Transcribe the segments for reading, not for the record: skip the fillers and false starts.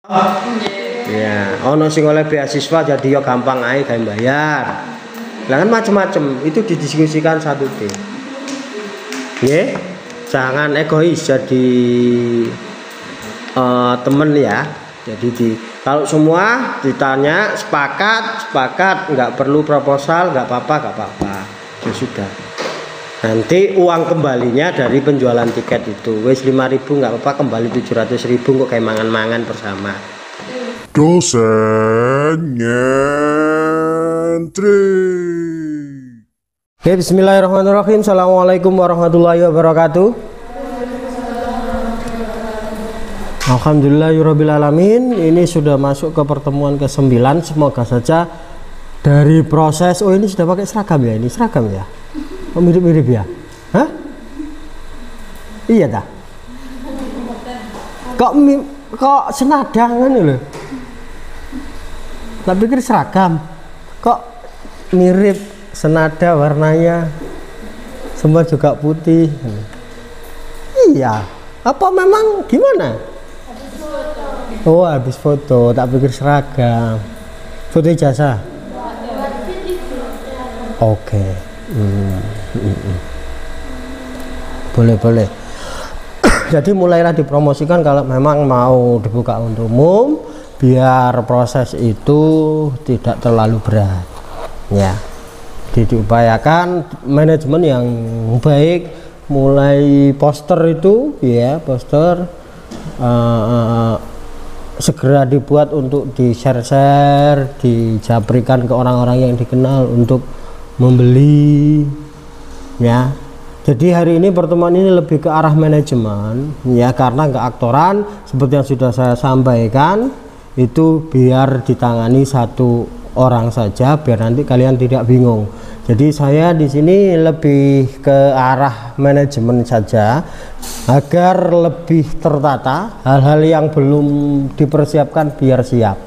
Ya, ono sing oleh beasiswa jadi yo gampang ae gawe bayar. Lah kan macam-macam, itu didiskusikan satu tim. Nggih, jangan egois jadi temen ya. Jadi kalau semua ditanya sepakat, nggak perlu proposal, nggak apa-apa. Ya sudah. Nanti uang kembalinya dari penjualan tiket itu wes 5.000 nggak apa-apa, kembali 700.000 kok kayak mangan-mangan bersama. Dosen nyentri. Oke, bismillahirrahmanirrahim. Assalamualaikum warahmatullahi wabarakatuh. Alhamdulillahirrabbilalamin. Ini sudah masuk ke pertemuan ke-9. Semoga saja dari proses. Oh, ini sudah pakai seragam ya? Ini seragam ya? Oh, mirip-mirip ya? Hah? Iya dah. Kok senadangan loh? Tak pikir seragam. Kok mirip, senada warnanya, semua juga putih. Iya. Apa memang gimana? Oh, habis foto. Tak pikir seragam. Foto ijazah. Oke. Boleh. Jadi mulailah dipromosikan kalau memang mau dibuka untuk umum, biar proses itu tidak terlalu berat ya. Diupayakan manajemen yang baik, mulai poster itu ya, poster segera dibuat untuk di-share, dijabrikan ke orang-orang yang dikenal untuk membeli ya. Jadi hari ini pertemuan ini lebih ke arah manajemen ya, karena nggak aktoran seperti yang sudah saya sampaikan, itu biar ditangani satu orang saja biar nanti kalian tidak bingung. Jadi saya di sini lebih ke arah manajemen saja agar lebih tertata, hal-hal yang belum dipersiapkan biar siap.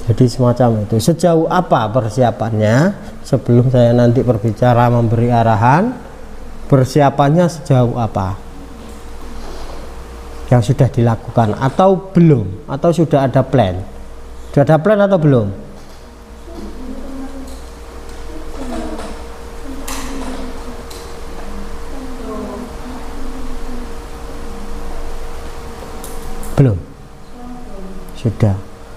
Jadi semacam itu. Sejauh apa persiapannya sebelum saya nanti berbicara memberi arahan, persiapannya sejauh apa yang sudah dilakukan atau belum, atau sudah ada plan? Sudah ada plan atau belum? Belum.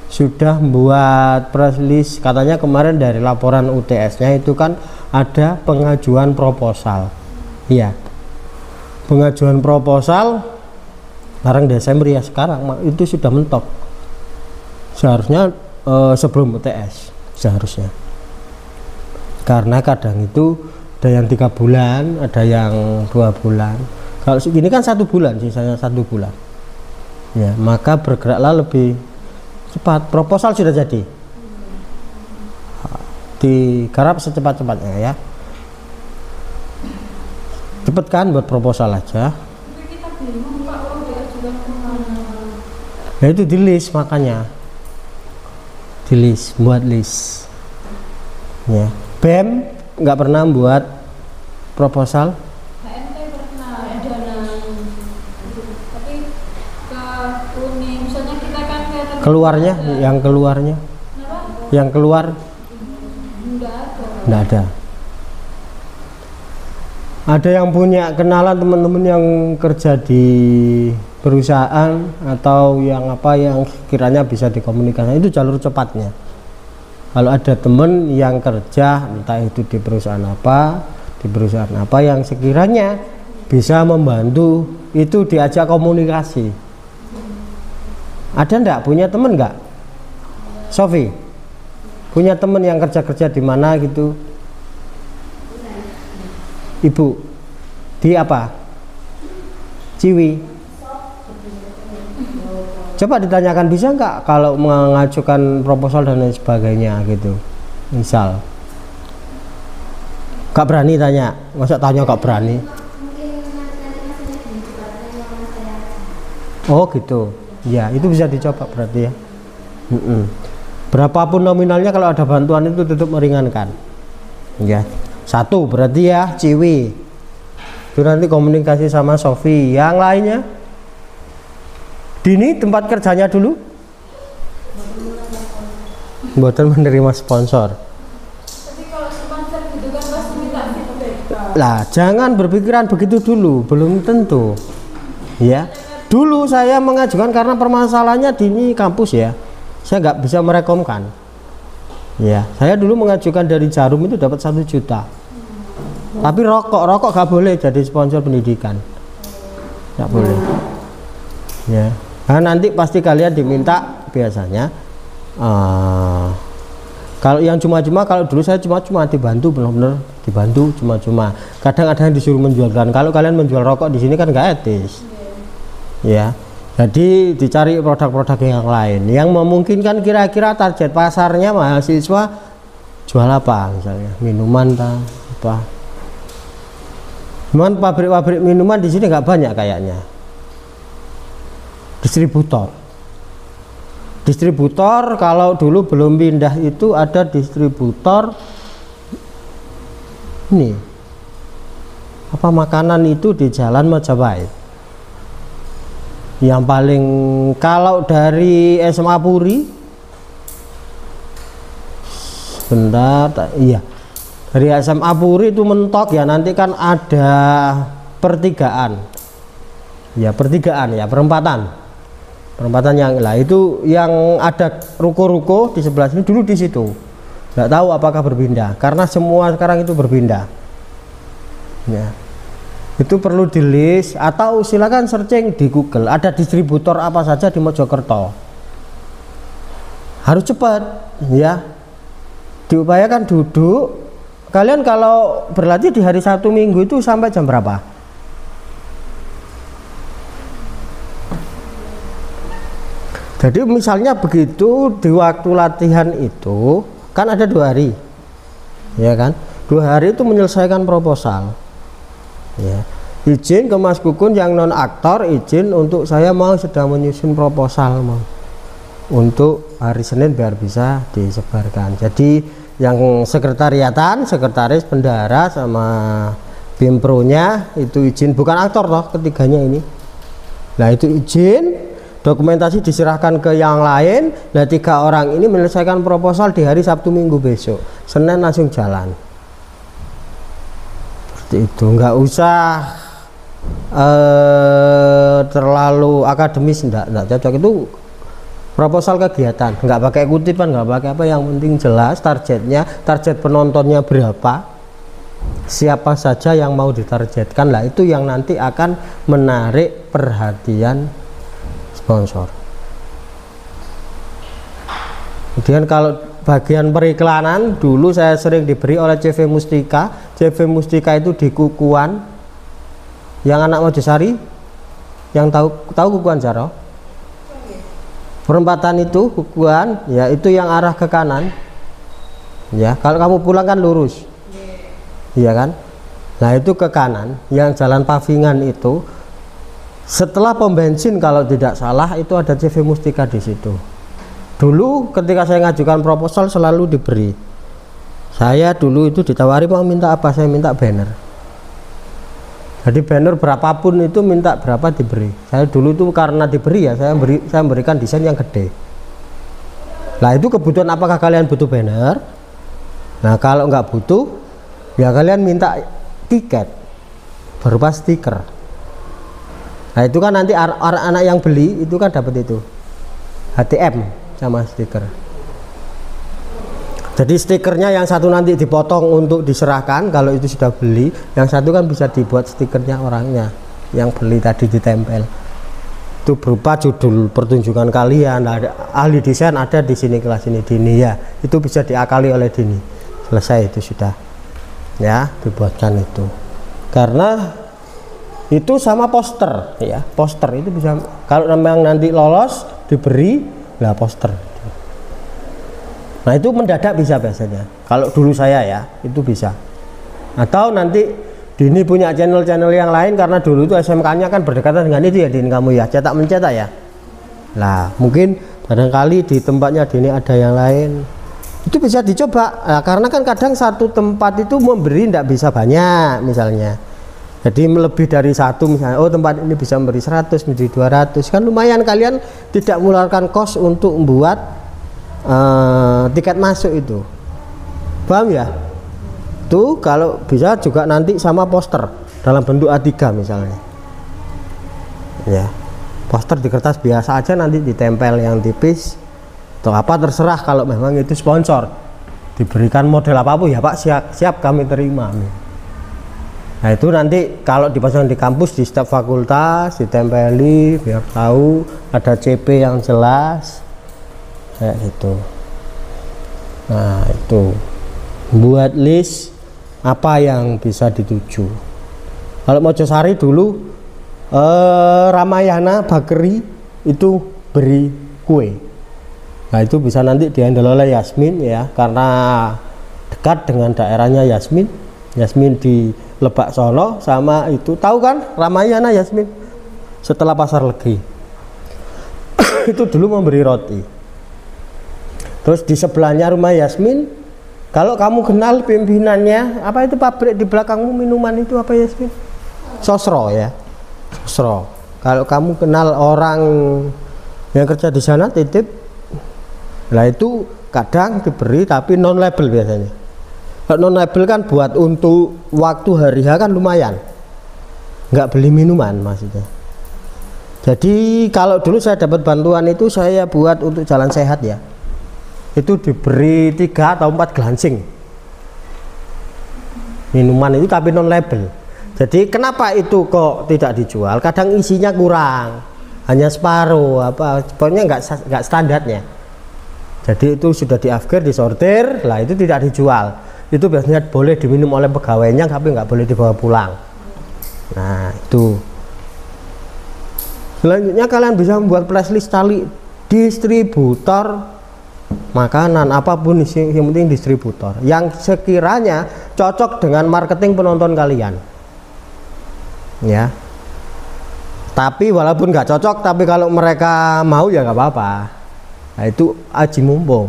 Sudah membuat press list. Katanya kemarin dari laporan UTS-nya itu kan ada pengajuan proposal. Iya. Pengajuan proposal sekarang Desember ya, sekarang itu sudah mentok. Seharusnya sebelum UTS seharusnya. Karena kadang itu ada yang 3 bulan, ada yang 2 bulan. Kalau segini kan 1 bulan, sisanya 1 bulan. Ya, maka bergeraklah lebih cepat. Proposal sudah jadi, digarap secepat-cepatnya ya. Cepet kan buat proposal aja. Ya itu di list, makanya di list, buat list ya. BEM nggak pernah buat proposal. Keluarnya, yang keluarnya, yang keluar enggak ada. Ada yang punya kenalan teman-teman yang kerja di perusahaan atau yang apa yang kiranya bisa dikomunikasikan, itu jalur cepatnya. Kalau ada teman yang kerja entah itu di perusahaan apa yang sekiranya bisa membantu, itu diajak komunikasi. Ada enggak? Punya temen enggak? Sofi, punya temen yang kerja di mana gitu? Ibu di apa? Ciwi. Coba ditanyakan bisa enggak kalau mengajukan proposal dan lain sebagainya gitu. Misal gak berani tanya, masa tanya gak berani? Oh gitu. Ya, itu bisa dicoba berarti ya. Berapapun nominalnya, kalau ada bantuan itu tetap meringankan. Ya, 1 berarti ya Ciwi. Itu nanti komunikasi sama Sofi. Yang lainnya, Dini tempat kerjanya dulu. mboten menerima sponsor. Tapi kalau sponsor gitu kan pasti minta feedback. Lah, jangan berpikiran begitu dulu, belum tentu. Ya. Dulu saya mengajukan karena permasalahannya di ini kampus ya. Saya nggak bisa merekomkan. Ya, saya dulu mengajukan dari Jarum itu dapat 1 juta. Tapi rokok nggak boleh jadi sponsor pendidikan. Nggak boleh. Ya. Nah, nanti pasti kalian diminta biasanya. Kalau yang cuma-cuma, kalau dulu saya cuma dibantu, benar-benar dibantu cuma-cuma. Kadang ada yang disuruh menjualkan. Kalau kalian menjual rokok di sini kan nggak etis. Ya, jadi dicari produk-produk yang lain yang memungkinkan. Kira-kira target pasarnya mahasiswa jual apa, misalnya minuman apa. Cuman pabrik-pabrik minuman di sini nggak banyak kayaknya. Distributor kalau dulu belum pindah itu ada distributor ini apa makanan itu di Jalan Majapahit. Yang paling kalau dari SMA Puri iya dari SMA Puri itu mentok ya, nanti kan ada perempatan yang lah itu yang ada ruko-ruko di sebelah sini dulu di situ. Nggak tahu apakah berpindah karena semua sekarang itu berpindah ya. Itu perlu di list atau silakan searching di Google, ada distributor apa saja di Mojokerto. Harus cepat ya, diupayakan duduk. Kalian kalau berlatih di hari Sabtu Minggu itu sampai jam berapa? Jadi misalnya begitu, di waktu latihan itu kan ada 2 hari ya kan, 2 hari itu menyelesaikan proposal ya. Izin ke Mas Kukun yang non aktor, izin untuk saya mau sedang menyusun proposal mau untuk hari Senin biar bisa disebarkan. Jadi yang sekretariatan, sekretaris, bendahara sama BIMPRO-nya itu izin, bukan aktor toh ketiganya ini. Nah itu izin, dokumentasi diserahkan ke yang lain. Nah 3 orang ini menyelesaikan proposal di hari Sabtu Minggu besok, Senin langsung jalan. Seperti itu, nggak usah terlalu akademis, enggak cocok. Itu proposal kegiatan, nggak pakai kutipan, nggak pakai apa, yang penting jelas targetnya, target penontonnya berapa, siapa saja yang mau ditargetkan. Lah itu yang nanti akan menarik perhatian sponsor. Kemudian kalau bagian periklanan, dulu saya sering diberi oleh CV Mustika. CV Mustika itu di Kukuan, yang anak Mojosari, yang tahu Kukuan Jaro, perempatan itu Kukuan ya, itu yang arah ke kanan ya. Kalau kamu pulang kan lurus iya kan. Nah itu ke kanan, yang jalan Pavingan itu setelah pom bensin kalau tidak salah, itu ada CV Mustika di situ. Dulu ketika saya ngajukan proposal selalu diberi. Saya dulu itu ditawari mau minta apa, saya minta banner. Jadi banner berapapun itu minta berapa diberi. Saya dulu itu karena diberi ya, saya memberikan desain yang gede. Nah itu kebutuhan, apakah kalian butuh banner? Nah kalau nggak butuh ya kalian minta tiket berupa stiker. Nah itu kan nanti anak yang beli itu kan dapat itu HTM sama stiker. Jadi stikernya yang satu nanti dipotong untuk diserahkan kalau itu sudah beli, yang satu kan bisa dibuat stikernya orangnya yang beli tadi ditempel. Itu berupa judul pertunjukan kalian, ada ahli desain ada di sini, kelas ini Dini ya, itu bisa diakali oleh Dini. Selesai itu sudah ya, dibuatkan itu. Karena itu sama poster ya, poster itu bisa kalau memang nanti lolos diberi lah poster. Nah itu mendadak bisa biasanya. Kalau dulu saya ya itu bisa. Atau nanti Dini punya channel-channel yang lain, karena dulu itu SMK-nya kan berdekatan dengan itu ya Dini, kamu ya cetak mencetak ya. Nah mungkin barangkali di tempatnya Dini ada yang lain, itu bisa dicoba. Nah, karena kan kadang satu tempat itu memberi tidak bisa banyak misalnya. Jadi lebih dari satu misalnya, oh tempat ini bisa memberi 100 menjadi 200, kan lumayan, kalian tidak mengeluarkan kos untuk membuat tiket masuk itu, paham ya? Tuh kalau bisa juga nanti sama poster dalam bentuk A3 misalnya, ya poster di kertas biasa aja, nanti ditempel yang tipis atau apa terserah, kalau memang itu sponsor diberikan model apapun ya Pak, siap kami terima. Nah itu nanti kalau dipasang di kampus di setiap fakultas ditempeli biar tahu ada CP yang jelas kayak gitu. Nah itu buat list apa yang bisa dituju. Kalau Mojosari dulu Ramayana Bakery itu beri kue. Nah itu bisa nanti dihandle oleh Yasmin ya, karena dekat dengan daerahnya Yasmin di Lebak Sono sama itu, tahu kan Ramayana Yasmin setelah Pasar Legi. Itu dulu memberi roti. Terus di sebelahnya rumah Yasmin, kalau kamu kenal pimpinannya, apa itu pabrik di belakangmu minuman itu apa Yasmin? Sosro ya, Sosro. Kalau kamu kenal orang yang kerja di sana titip, nah itu kadang diberi tapi non label biasanya. Kalau non label kan buat untuk waktu hari H kan lumayan, nggak beli minuman maksudnya. Jadi kalau dulu saya dapat bantuan itu saya buat untuk jalan sehat ya, itu diberi 3 atau 4 glansing minuman itu tapi non label. Jadi kenapa itu kok tidak dijual? Kadang isinya kurang, hanya separuh apa, pokoknya nggak standarnya. Jadi itu sudah di upgrade, disortir, lah itu tidak dijual. Itu biasanya boleh diminum oleh pegawainya tapi nggak boleh dibawa pulang. Nah itu. Selanjutnya kalian bisa membuat flash list tali distributor makanan apapun, yang penting distributor yang sekiranya cocok dengan marketing penonton kalian ya. Tapi walaupun nggak cocok, tapi kalau mereka mau ya nggak apa-apa. Nah itu aji mumpung.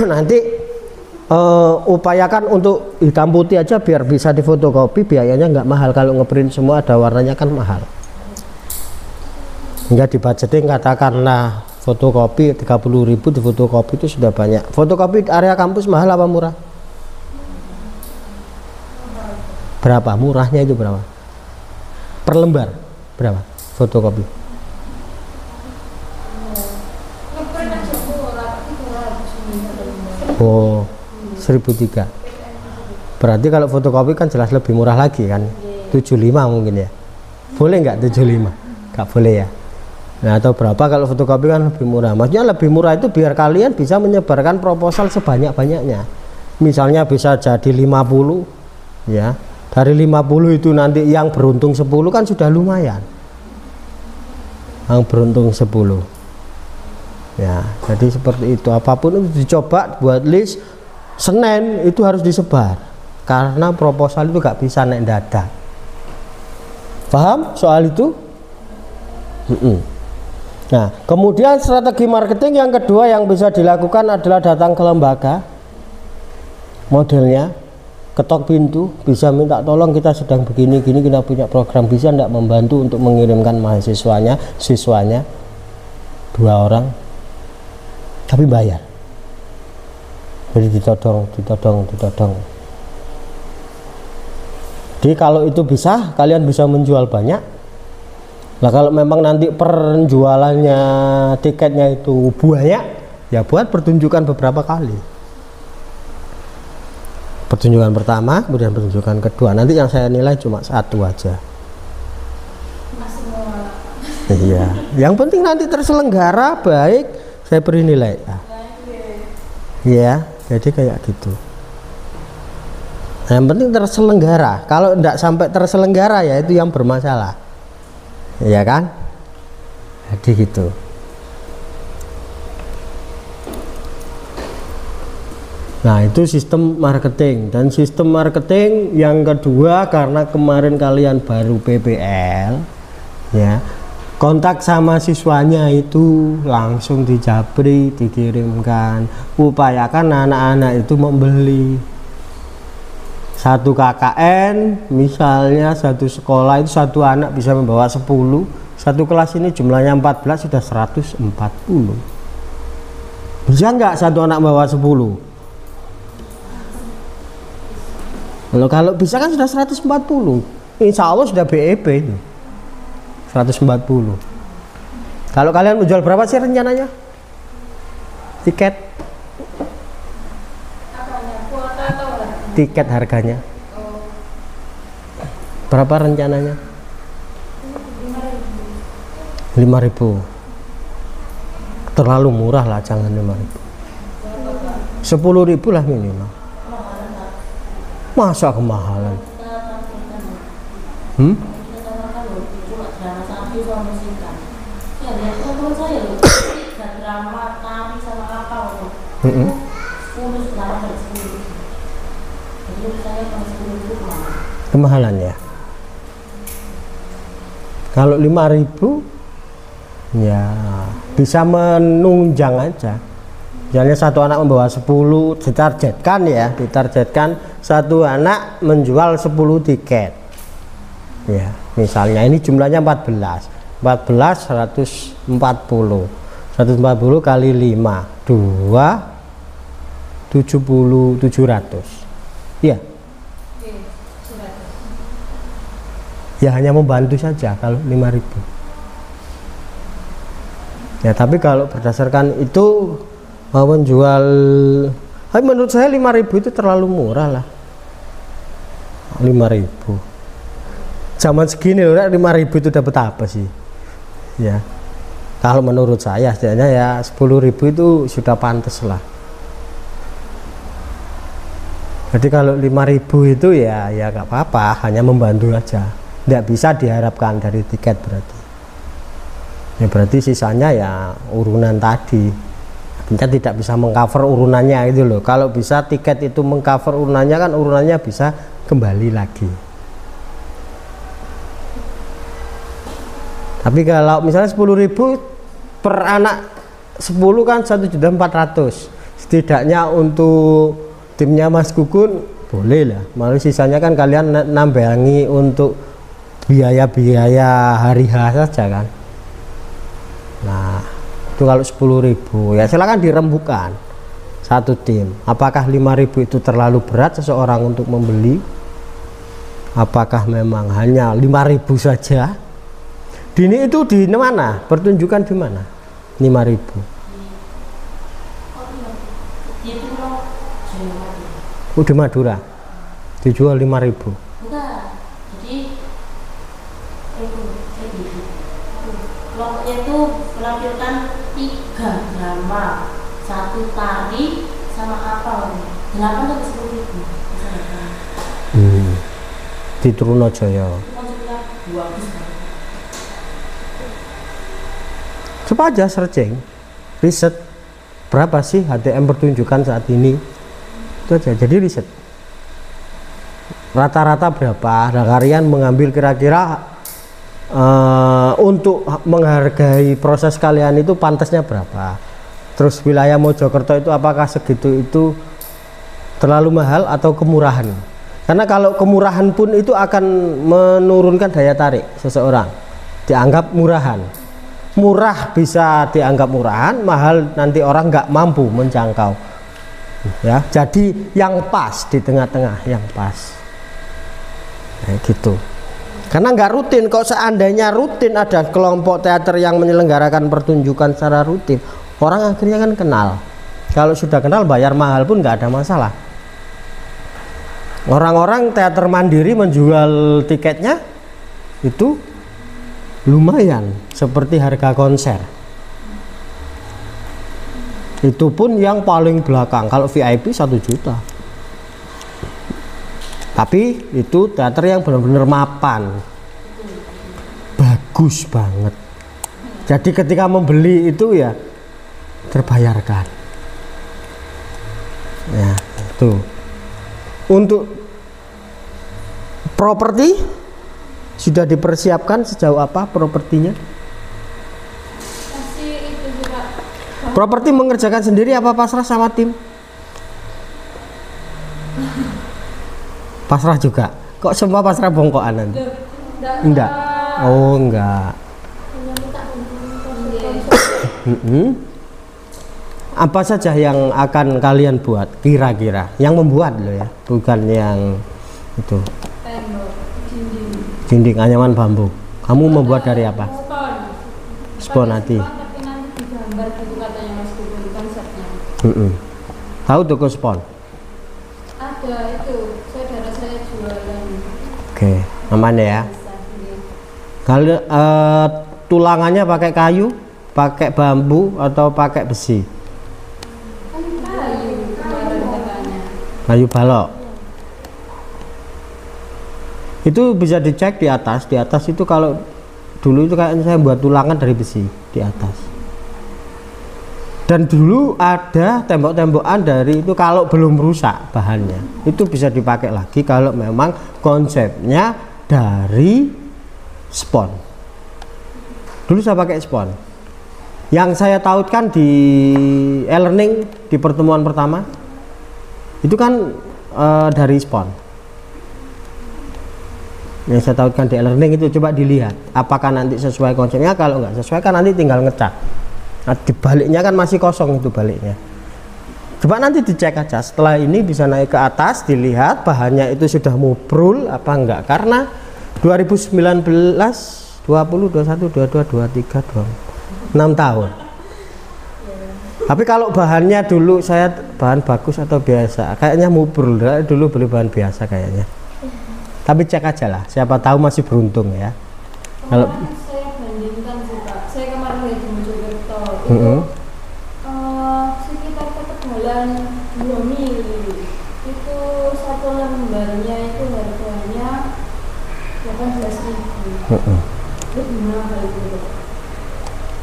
Nanti upayakan untuk hitam putih aja biar bisa difotokopi, biayanya nggak mahal. Kalau ngeprint semua ada warnanya kan mahal. Hingga di budgeting katakanlah fotokopi 30.000, di fotokopi itu sudah banyak. Fotokopi area kampus mahal apa murah? Berapa? Murahnya itu berapa? Per lembar berapa fotokopi? Oh, 1.300. Berarti kalau fotokopi kan jelas lebih murah lagi kan? 75 mungkin ya. Boleh nggak 75? Nggak boleh ya. Nah atau berapa kalau fotokopi kan lebih murah. Maksudnya lebih murah itu biar kalian bisa menyebarkan proposal sebanyak-banyaknya. Misalnya bisa jadi 50 ya. Dari 50 itu nanti yang beruntung 10 kan sudah lumayan. Yang beruntung 10 ya. Jadi seperti itu, apapun itu dicoba buat list. Senin itu harus disebar, karena proposal itu gak bisa naik dadak. Paham soal itu? Nah, kemudian strategi marketing yang kedua yang bisa dilakukan adalah datang ke lembaga. Modelnya ketok pintu, bisa minta tolong kita sedang begini kita punya program, bisa tidak membantu untuk mengirimkan siswanya 2 orang tapi bayar. Jadi ditodong. Jadi kalau itu bisa, kalian bisa menjual banyak. Nah kalau memang nanti penjualannya tiketnya itu banyak, ya buat pertunjukan beberapa kali. Pertunjukan pertama, kemudian pertunjukan kedua. Nanti yang saya nilai cuma 1 aja. Iya. Yang penting nanti terselenggara baik, saya beri nilai A. Iya. Jadi kayak gitu. Nah, yang penting terselenggara. Kalau tidak sampai terselenggara ya itu yang bermasalah. Iya kan? Jadi gitu. Nah itu sistem marketing. Dan sistem marketing yang kedua, karena kemarin kalian baru PPL ya, kontak sama siswanya itu langsung dijabri, dikirimkan. Upayakan anak-anak itu membeli. Satu KKN misalnya, satu sekolah itu satu anak bisa membawa 10. Satu kelas ini jumlahnya 14, sudah 140. Bisa nggak satu anak bawa 10? Kalau bisa kan sudah 140. Insya Allah sudah BEP itu 140. Kalau kalian menjual berapa sih rencananya? Tiket? Kuota atau harga? Tiket harganya berapa rencananya? 5.000. Terlalu murah lah, jangan 5.000. 10.000 lah minimal. Masa kemahalan? Kemahalan ya. Kalau 5.000 ya bisa menunjang aja. Misalnya satu anak membawa 10, ditargetkan satu anak menjual 10 tiket. Ya, misalnya ini jumlahnya 14 140 kali 5 70 700. Iya. Ya hanya membantu saja kalau 5.000. Ya tapi kalau berdasarkan itu mau menjual, menurut saya 5.000 itu terlalu murah lah. 5.000 zaman segini loh, 5.000 itu dapat apa sih? Ya kalau menurut saya setidaknya ya 10.000 itu sudah pantas lah. Jadi kalau 5.000 itu ya gak apa-apa, hanya membantu aja. Tidak bisa diharapkan dari tiket berarti. Ya berarti sisanya ya urunan tadi. Kita tidak bisa mengcover urunannya itu loh. Kalau bisa tiket itu mengcover urunannya kan urunannya bisa kembali lagi. Tapi kalau misalnya 10.000 per anak 10 kan 1.400.000. Setidaknya untuk timnya Mas Kukun boleh lah. Malah sisanya kan kalian nambahi untuk biaya-biaya hari H saja kan. Nah itu kalau 10.000 ya silakan dirembukan satu tim. Apakah 5.000 itu terlalu berat seseorang untuk membeli? Apakah memang hanya 5.000 saja? Dini itu di mana? Pertunjukan di mana? 5.000. Udah Madura dijual 5.000. Kelompoknya itu menampilkan 3 drama, 1 tari sama kapal, 8 atau 10.000. Di Trunajaya. Coba aja searching, riset berapa sih HTM pertunjukan saat ini, itu aja. Jadi riset rata-rata berapa. Nah kalian mengambil kira-kira untuk menghargai proses kalian itu pantasnya berapa. Terus wilayah Mojokerto itu apakah segitu itu terlalu mahal atau kemurahan? Karena kalau kemurahan pun itu akan menurunkan daya tarik seseorang. Dianggap murahan. Murah bisa dianggap murahan, mahal nanti orang nggak mampu menjangkau. Ya, jadi yang pas di tengah-tengah, yang pas. Kayak gitu. Karena nggak rutin. Kok seandainya rutin ada kelompok teater yang menyelenggarakan pertunjukan secara rutin, orang akhirnya kan kenal. Kalau sudah kenal bayar mahal pun nggak ada masalah. Orang-orang teater mandiri menjual tiketnya itu lumayan seperti harga konser. Itu pun yang paling belakang. Kalau VIP 1 juta. Tapi itu teater yang benar-benar mapan, bagus banget. Jadi ketika membeli itu ya terbayarkan. Ya itu. Untuk properti sudah dipersiapkan sejauh apa propertinya? Masih itu juga. Properti mengerjakan sendiri apa pasrah sama tim? Pasrah juga. Kok semua pasrah bongkoan nanti? Enggak. Oh, enggak. Apa saja yang akan kalian buat kira-kira? Yang membuat loh ya, bukan yang itu. Tembok, dinding. Dinding anyaman bambu. Kamu membuat dari apa? Spon. Spon nanti. Tapi nanti digambar gitu katanya Mas Guru konsepnya. Tahu toko spon? Ada itu, saudara saya jualan. Oke, aman ya. Bisa, iya. Kalau tulangannya pakai kayu, pakai bambu atau pakai besi? Kan kayu kemarin katanya. Kayu balok. Itu bisa dicek di atas. Di atas itu kalau dulu itu kayak saya buat tulangan dari besi di atas. Dan dulu ada tembok-tembokan dari itu kalau belum rusak bahannya. Itu bisa dipakai lagi kalau memang konsepnya dari spon. Dulu saya pakai spon. Yang saya tautkan di e-learning di pertemuan pertama itu kan dari spon. Yang saya tautkan di e-learning itu coba dilihat apakah nanti sesuai konsepnya. Kalau nggak sesuai kan nanti tinggal ngecat. Nah, di baliknya kan masih kosong itu baliknya. Coba nanti dicek aja. Setelah ini bisa naik ke atas, dilihat bahannya itu sudah mubrul apa enggak. Karena 2019, 20, 21, 22, 23, 6 tahun. Tapi kalau bahannya dulu saya bahan bagus atau biasa, kayaknya mubrul. Dulu beli bahan biasa kayaknya. Tapi cek aja lah, siapa tahu masih beruntung ya. Kalau Saya bandingkan sih Pak, saya kemarin lihat di Mojokerto itu sekitar ketebalan 2 mili itu satu lembarnya itu harganya 18.000. Lebih mahal itu.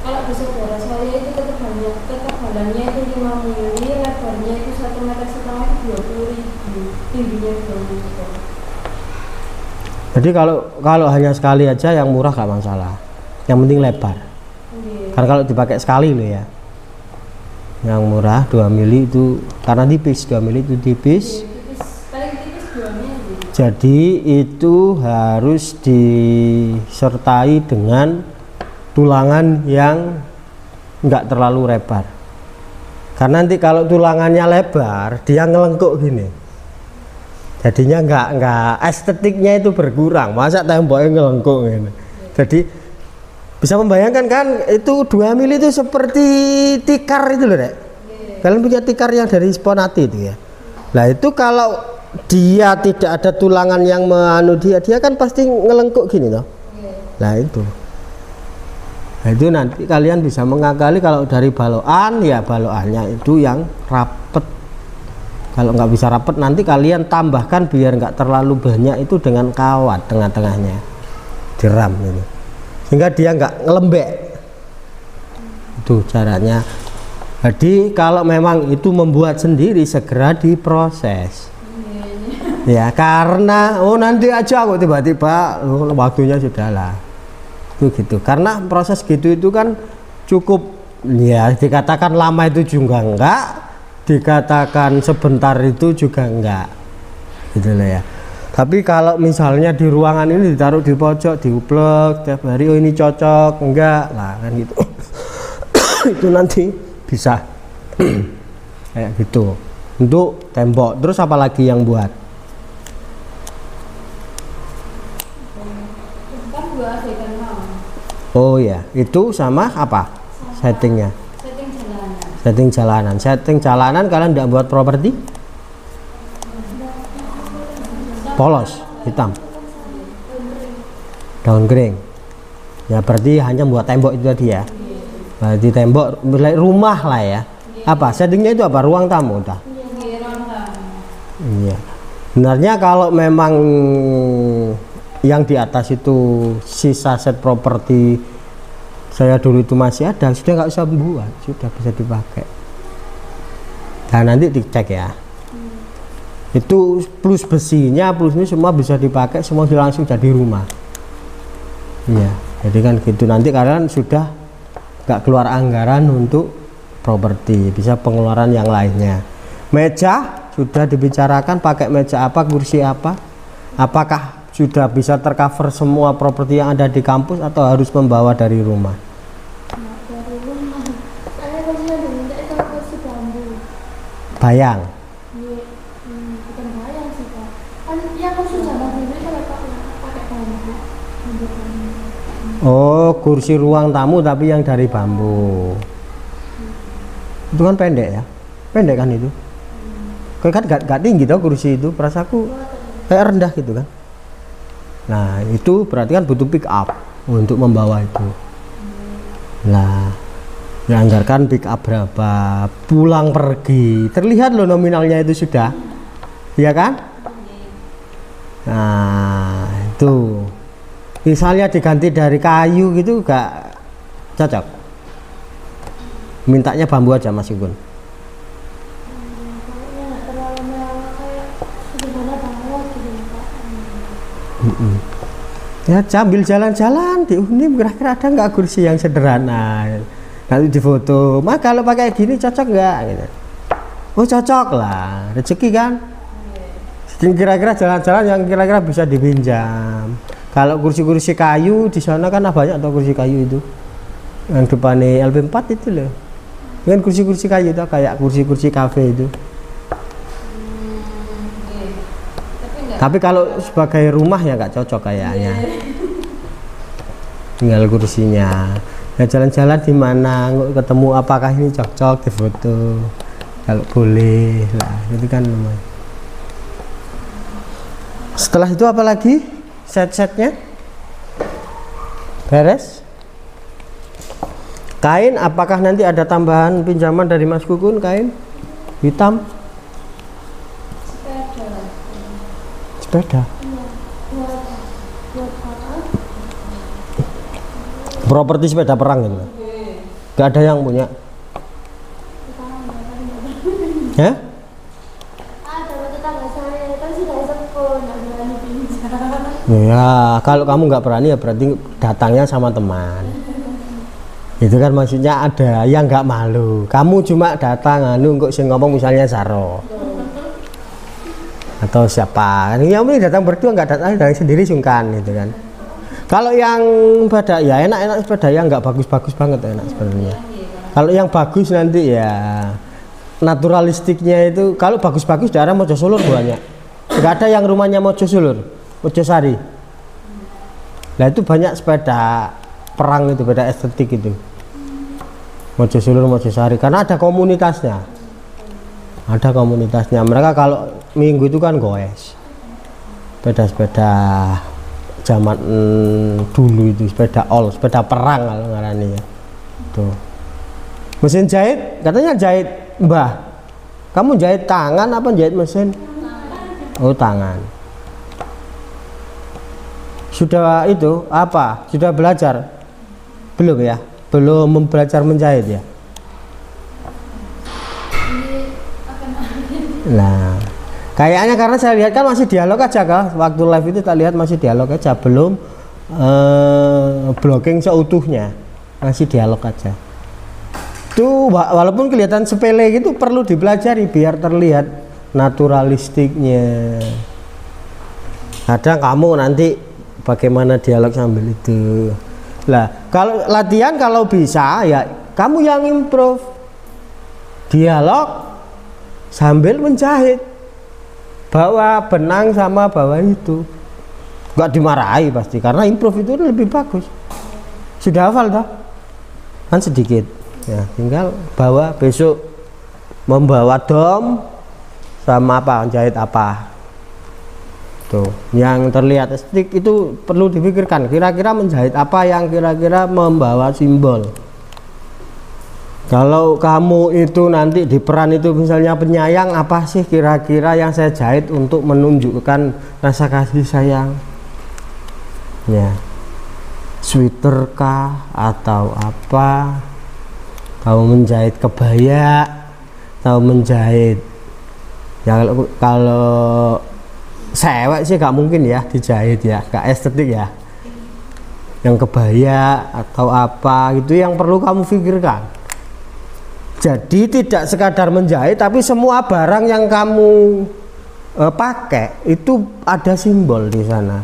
Kalau di saudara saya itu ketebalannya itu 5 mili, lebarnya itu 1,5 meter itu 20.000, tingginya 2 meter. jadi kalau hanya sekali aja yang murah gak masalah. Yang penting lebar. Karena kalau dipakai sekali loh ya. Yang murah 2 mili itu karena tipis, 2 mili itu tipis. Paling tipis 2 mili. Jadi itu harus disertai dengan tulangan yang enggak terlalu lebar. Karena nanti kalau tulangannya lebar, dia ngelengkuk gini. Jadinya enggak estetiknya itu berkurang. Masa temboknya ngelengkuk gini. Jadi bisa membayangkan kan itu 2 mili itu seperti tikar itu loh, Dek. Kalian punya tikar yang dari Sponati itu ya. Nah itu kalau dia tidak ada tulangan yang menganu dia kan pasti ngelengkuk gini toh. Nah itu. Nah itu nanti kalian bisa mengakali kalau dari balokan ya balokannya itu yang rapet. Kalau nggak bisa rapet nanti kalian tambahkan biar nggak terlalu banyak itu dengan kawat tengah-tengahnya diram ini sehingga dia nggak ngelembek. Itu caranya. Jadi kalau memang itu membuat sendiri segera diproses ya, karena nanti aja kok tiba-tiba waktunya sudah lah itu gitu. Karena proses gitu itu kan cukup ya, dikatakan lama itu juga enggak, dikatakan sebentar itu juga enggak gitu loh ya. Tapi kalau misalnya di ruangan ini ditaruh di pojok, diuplek tiap hari, oh ini cocok enggak lah kan gitu. Itu nanti bisa kayak gitu untuk tembok. Terus apa lagi yang buat? Kan 2 adegan mau. Oh ya, itu sama apa settingnya? Setting jalanan. Setting jalanan kalian tidak buat properti polos hitam daun kering ya, berarti hanya buat tembok itu tadi ya. Berarti tembok rumah lah ya. Apa settingnya itu apa? Ruang tamu udah. Iya. Benarnya kalau memang yang di atas itu sisa set properti saya dulu itu masih ada, sudah nggak usah membuat, sudah bisa dipakai. Nah nanti dicek ya. Itu plus besinya, plus ini semua bisa dipakai, semua langsung jadi rumah. Iya, jadi kan gitu. Nanti kalian sudah nggak keluar anggaran untuk properti, bisa pengeluaran yang lainnya. Meja sudah dibicarakan pakai meja apa, kursi apa, apakah sudah bisa tercover semua properti yang ada di kampus atau harus membawa dari rumah? Dari rumah. Saya kursinya diminta itu kursi bayang. Bukan bayang sih Pak, kan yang khusus zaman dulu kalau pakai bambu. Oh, kursi ruang tamu tapi yang dari bambu. Itu kan pendek ya, pendek kan itu. Kan gak tinggi tau kursi itu, perasaku kayak rendah gitu kan. Nah itu berarti kan butuh pick up untuk membawa itu. Nah dianggarkan pick up berapa, pulang pergi, terlihat loh nominalnya itu sudah, ya kan? Nah itu misalnya diganti dari kayu gitu gak cocok, mintanya bambu aja Mas Igun. Ya sambil jalan-jalan di Unim kira-kira ada nggak kursi yang sederhana, nanti difoto. Mak kalau pakai gini cocok nggak? Gitu. Oh cocok lah, rezeki kan. Kira-kira jalan-jalan yang kira-kira bisa dipinjam. Kalau kursi-kursi kayu di sana kan banyak atau kursi kayu itu yang depannya LP4 itu loh, kan kursi-kursi kayu itu kayak kursi-kursi kafe itu. Tapi kalau sebagai rumah ya nggak cocok kayaknya. Tinggal kursinya. Nah jalan-jalan di mana, ketemu apakah ini cocok di foto. Kalau boleh lah, itu kan lumayan. Setelah itu apa lagi? Set-setnya beres. Kain, apakah nanti ada tambahan pinjaman dari Mas Kukun kain hitam? Sepeda. Properti sepeda perang gitu. Gak ada yang punya. Ya? Ada tetangga saya, kan sudah sepuh, nggak berani pinjam. Ya, kalau kamu nggak berani ya berarti datangnya sama teman. Itu kan maksudnya ada yang nggak malu. Kamu cuma datang kok sing ngomong misalnya Saro. Atau siapa, yang ini datang berdua, nggak datang sendiri sungkan gitu kan. Kalau yang pada ya enak-enak sepeda yang nggak bagus-bagus banget enak sebenarnya. Kalau yang bagus nanti ya naturalistiknya itu, kalau bagus-bagus daerah Mojosulur banyak. Nggak ada yang rumahnya Mojosulur, Mojosari. Nah itu banyak sepeda perang itu, sepeda estetik itu. Mojosulur, Mojosari karena ada komunitasnya. Ada komunitasnya. Mereka kalau minggu itu kan goes sepeda-sepeda zaman dulu itu, sepeda all, sepeda perang kalau ngarani ya. Tuh. Mesin jahit, katanya jahit Mbah. Kamu jahit tangan apa jahit mesin? Oh tangan. Sudah itu apa? Sudah belajar? Belum ya? Belum belajar menjahit ya? Nah, kayaknya karena saya lihat kan masih dialog aja kah? Waktu live itu tak lihat masih dialog aja, belum blocking seutuhnya, masih dialog aja. Tuh walaupun kelihatan sepele gitu perlu dipelajari biar terlihat naturalistiknya. Kadang kamu nanti bagaimana dialog sambil itu. Lah, kalau latihan kalau bisa ya kamu yang improve. Dialog sambil menjahit, bawa benang sama bawa itu, nggak dimarahi pasti karena improve itu lebih bagus. Sudah hafal dah kan sedikit ya, tinggal bawa besok membawa dom sama apa jahit apa tuh yang terlihat estetik itu perlu dipikirkan kira-kira menjahit apa yang kira-kira membawa simbol. Kalau kamu itu nanti di peran itu misalnya penyayang, apa sih kira-kira yang saya jahit untuk menunjukkan rasa kasih sayang ya, sweater kah atau apa, kamu menjahit kebaya atau menjahit ya, kalau cewek sih gak mungkin ya dijahit ya, gak estetik ya, yang kebaya atau apa gitu yang perlu kamu pikirkan. Jadi tidak sekadar menjahit tapi semua barang yang kamu pakai itu ada simbol di sana.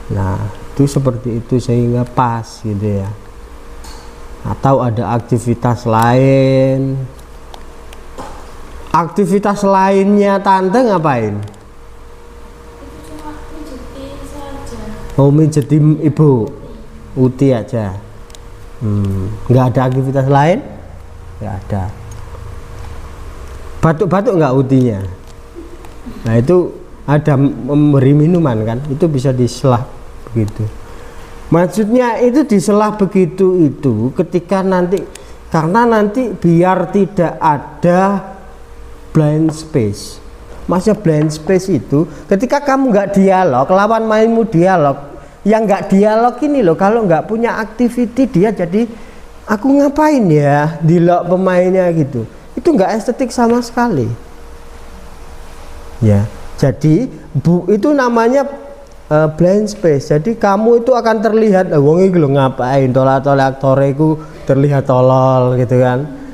Nah itu seperti itu sehingga pas gitu ya. Atau ada aktivitas lain Aktivitas lainnya tante ngapain? Itu cuma pijetin saja. Oh, mijetin ibu, uti aja. Nggak ada aktivitas lain? Nggak ada. Batuk-batuk nggak utinya? Nah itu ada memberi minuman kan? Itu bisa diselah begitu. Maksudnya itu diselah begitu itu ketika nanti, karena nanti biar tidak ada blind space. Maksudnya blind space itu ketika kamu nggak dialog, lawan mainmu dialog, yang nggak dialog ini loh, kalau nggak punya activity dia jadi aku ngapain ya dilok pemainnya gitu, itu nggak estetik sama sekali ya. Jadi itu namanya blind space. Jadi kamu itu akan terlihat wong iki lho ngapain tolak-tolak aktoreku terlihat tolol gitu kan.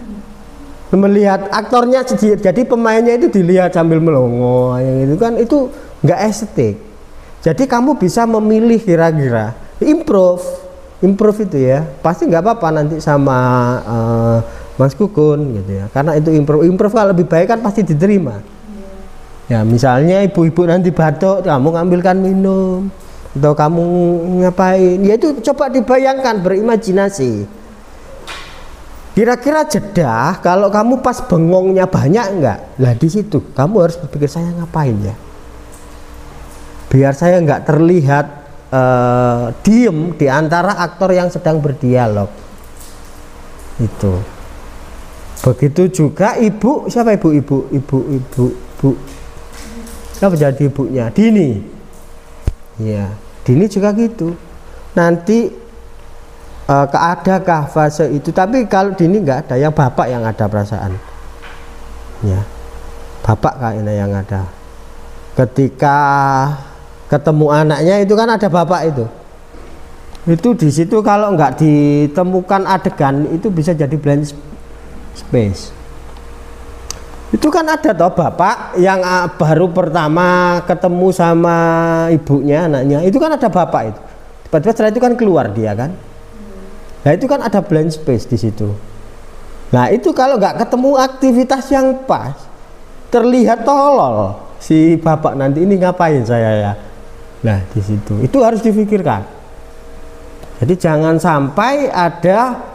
Melihat aktornya jadi pemainnya itu dilihat sambil melongo yang itu kan, itu nggak estetik. Jadi kamu bisa memilih kira-kira improve itu ya, pasti nggak apa-apa nanti sama Mas Kukun gitu ya, karena itu improve kalau lebih baik kan pasti diterima ya. Misalnya ibu-ibu nanti batuk, kamu ngambilkan minum atau kamu ngapain ya, itu coba dibayangkan, berimajinasi. Kira-kira jeda kalau kamu pas bengongnya banyak enggak? Lah di situ kamu harus berpikir, saya ngapain ya? Biar saya enggak terlihat diem di antara aktor yang sedang berdialog. Itu. Begitu juga ibu, siapa ibu? Siapa jadi ibunya? Dini. Ya, Dini juga gitu. Nanti adakah fase itu, tapi kalau Dini nggak ada, yang bapak yang ada perasaan ya, bapak kayaknya yang ada ketika ketemu anaknya itu kan ada bapak itu di situ. Kalau nggak ditemukan adegan itu bisa jadi blank space. Itu kan ada toh bapak yang baru pertama ketemu sama ibunya anaknya, itu kan ada bapak itu, tiba-tiba setelah itu kan keluar dia kan. Nah itu kan ada blank space di situ. Nah itu kalau nggak ketemu aktivitas yang pas, terlihat tolol si bapak nanti, ini ngapain saya ya. Nah di situ itu harus difikirkan. Jadi jangan sampai ada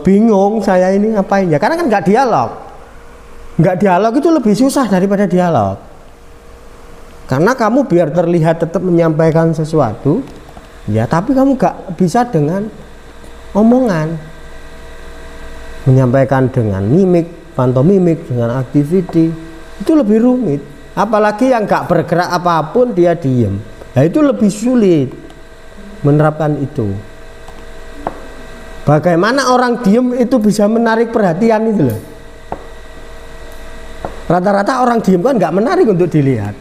bingung saya ini ngapain ya, karena kan nggak dialog. Nggak dialog itu lebih susah daripada dialog, karena kamu biar terlihat tetap menyampaikan sesuatu ya, tapi kamu gak bisa dengan omongan, menyampaikan dengan mimik, pantomimik, dengan activity, itu lebih rumit. Apalagi yang gak bergerak apapun dia diem, nah itu lebih sulit menerapkan itu. Bagaimana orang diem itu bisa menarik perhatian itu loh. Rata-rata orang diem kan gak menarik untuk dilihat.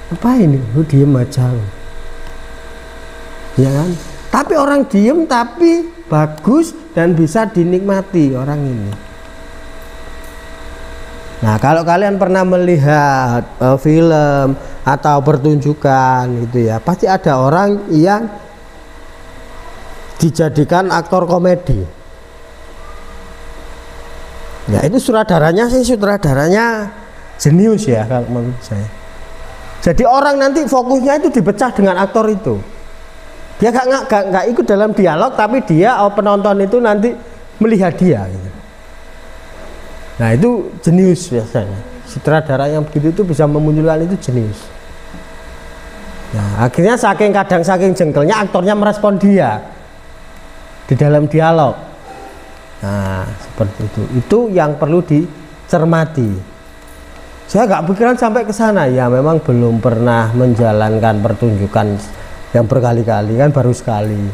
Apa ini? Lu diem aja ya kan, tapi orang diem tapi bagus dan bisa dinikmati orang ini. Nah kalau kalian pernah melihat film atau pertunjukan gitu ya, pasti ada orang yang dijadikan aktor komedi ya, itu sutradaranya jenius ya kalau menurut saya. Jadi orang nanti fokusnya itu dipecah dengan aktor itu. Dia nggak ikut dalam dialog, tapi dia penonton itu nanti melihat dia gitu. Nah itu jenius biasanya. Sutradara yang begitu itu bisa memunculkan itu jenius. Nah akhirnya saking jengkelnya aktornya merespon dia di dalam dialog. Nah seperti itu yang perlu dicermati. Saya nggak pikiran sampai ke sana ya, memang belum pernah menjalankan pertunjukan yang berkali-kali, kan baru sekali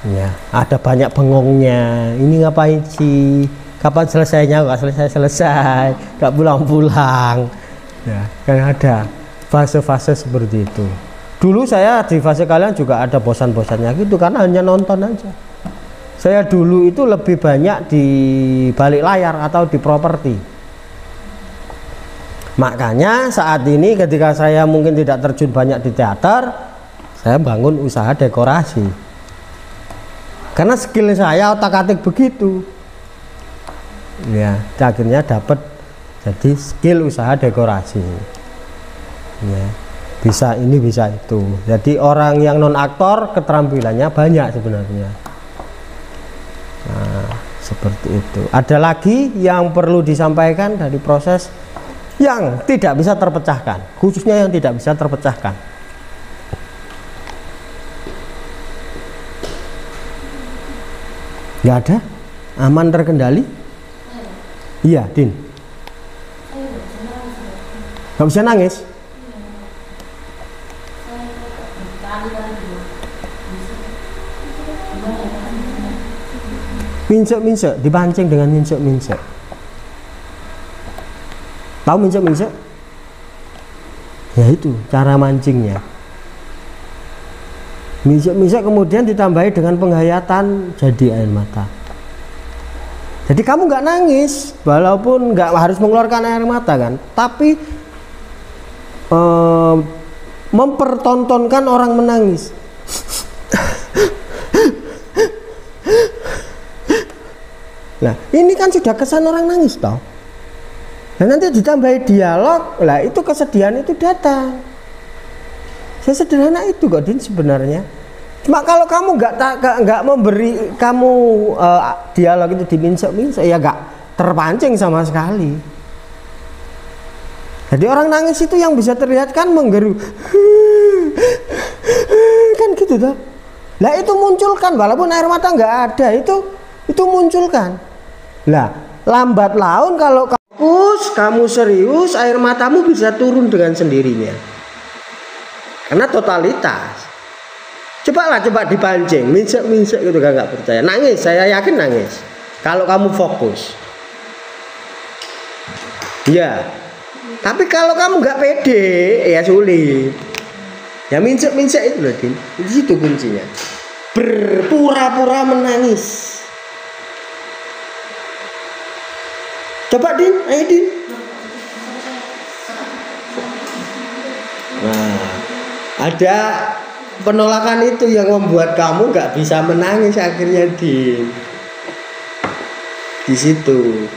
ya. Ada banyak bengongnya, ini ngapain sih, kapan selesainya, nggak selesai, nggak pulang-pulang ya, kan ada fase-fase seperti itu. Dulu saya di fase kalian juga ada bosan-bosannya gitu, karena hanya nonton aja. Saya dulu itu lebih banyak di balik layar atau di properti. Makanya saat ini ketika saya mungkin tidak terjun banyak di teater, saya bangun usaha dekorasi, karena skill saya otak-atik begitu. Ya, akhirnya dapat jadi skill usaha dekorasi. Ya, bisa ini bisa itu. Jadi orang yang non aktor keterampilannya banyak sebenarnya. Nah, seperti itu. Ada lagi yang perlu disampaikan dari proses yang tidak bisa terpecahkan, khususnya yang tidak bisa terpecahkan. Nggak ada? Aman, terkendali? Iya, Din. Nggak bisa nangis? Minsek-minsek, dipancing dengan minsek-minsek. Tahu minsek-minsek? Ya itu cara mancingnya. Minsek-minsek kemudian ditambahi dengan penghayatan jadi air mata. Jadi kamu nggak nangis, walaupun nggak harus mengeluarkan air mata kan, tapi mempertontonkan orang menangis. Nah, ini kan sudah kesan orang nangis toh. Dan nanti ditambahi dialog, lah itu kesedihan itu datang. Sesederhana itu kok Din sebenarnya. Cuma kalau kamu nggak memberi kamu dialog itu diminsek-minsek, ya nggak terpancing sama sekali. Jadi orang nangis itu yang bisa terlihat kan menggeru, kan gitu toh. Lah itu munculkan, walaupun air mata nggak ada, itu munculkan. Lah lambat laun kalau kamu serius, air matamu bisa turun dengan sendirinya. Karena totalitas. Coba dipancing, minsek gitu kan, nggak percaya. Nangis, saya yakin nangis. Kalau kamu fokus. Ya. Tapi kalau kamu nggak pede, ya sulit. Ya minsek itu loh, Din. Di situ kuncinya. Berpura-pura menangis. Coba Din, ayo Din. Nah, ada penolakan itu yang membuat kamu nggak bisa menangis akhirnya di situ.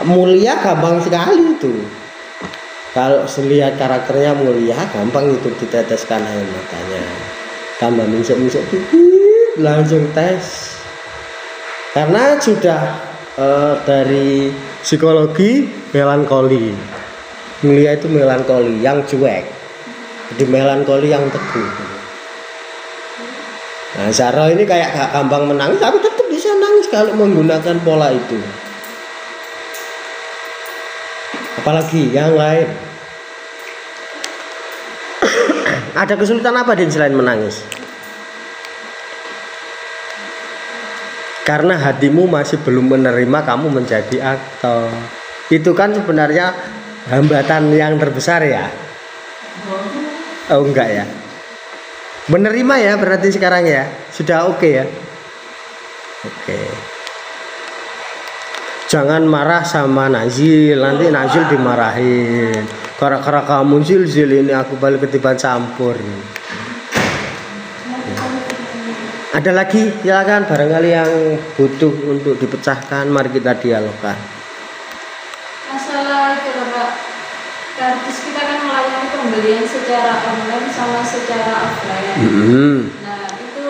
Mulia gampang sekali itu. Kalau lihat karakternya mulia, gampang itu diteteskan air matanya. Tambah minsek dikit, langsung tes. Karena sudah dari psikologi melankoli. Mulia itu melankoli yang cuek. Jadi melankoli yang teguh. Nah, Zara ini kayak gak gampang menangis, tapi tetap bisa nangis kalau menggunakan pola itu. Apalagi yang lain. Ada kesulitan apa Din selain menangis? Karena hatimu masih belum menerima kamu menjadi aktor. Itu kan sebenarnya hambatan yang terbesar ya. Oh enggak ya. Menerima ya berarti sekarang ya. Sudah oke ya. Oke. Jangan marah sama Nazil, nanti Nazil dimarahin. Gara-gara kamu Zil ini aku balik ketiban campur. Ada lagi silakan barangkali yang butuh untuk dipecahkan, mari kita dialogkan. Masalah itu Pak, kartis kita kan melayani pembelian secara online sama secara offline. Nah itu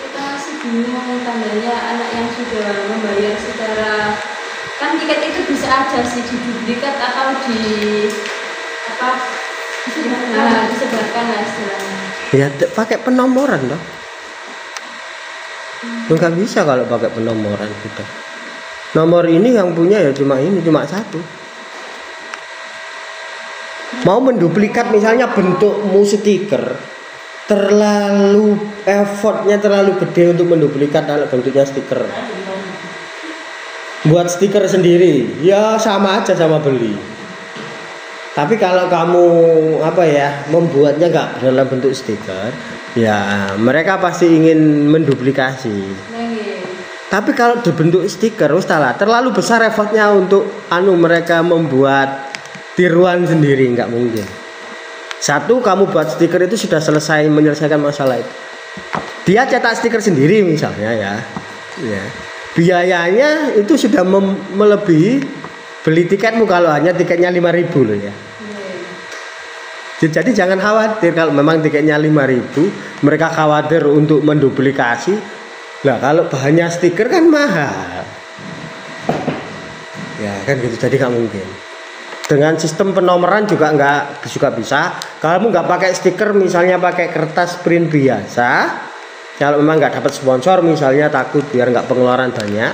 kita masih bingung tandanya anak yang sudah membayar secara, kan tiket itu bisa aja sih diduplikat atau disebarkan lah istilahnya. Ya pakai penomoran loh. Nggak bisa kalau pakai penomoran kita. Nomor ini yang punya ya cuma satu. Mau menduplikat misalnya bentukmu stiker, terlalu effortnya terlalu gede untuk menduplikat kalau bentuknya stiker. Buat stiker sendiri, ya sama aja sama beli. Tapi kalau kamu membuatnya nggak dalam bentuk stiker, ya mereka pasti ingin menduplikasi. Tapi kalau dibentuk stiker, terlalu besar effortnya untuk mereka membuat tiruan sendiri, nggak mungkin. Satu, kamu buat stiker itu sudah menyelesaikan masalah itu. Dia cetak stiker sendiri misalnya ya. biayanya itu sudah melebihi beli tiketmu kalau hanya tiketnya 5.000 loh ya. Jadi jangan khawatir kalau memang tiketnya 5.000, mereka khawatir untuk menduplikasi. Lah kalau bahannya stiker kan mahal. Ya kan gitu, jadi nggak mungkin. Dengan sistem penomoran juga bisa. Kalau kamu nggak pakai stiker, misalnya pakai kertas print biasa, kalau memang nggak dapat sponsor, misalnya takut biar nggak pengeluaran banyak,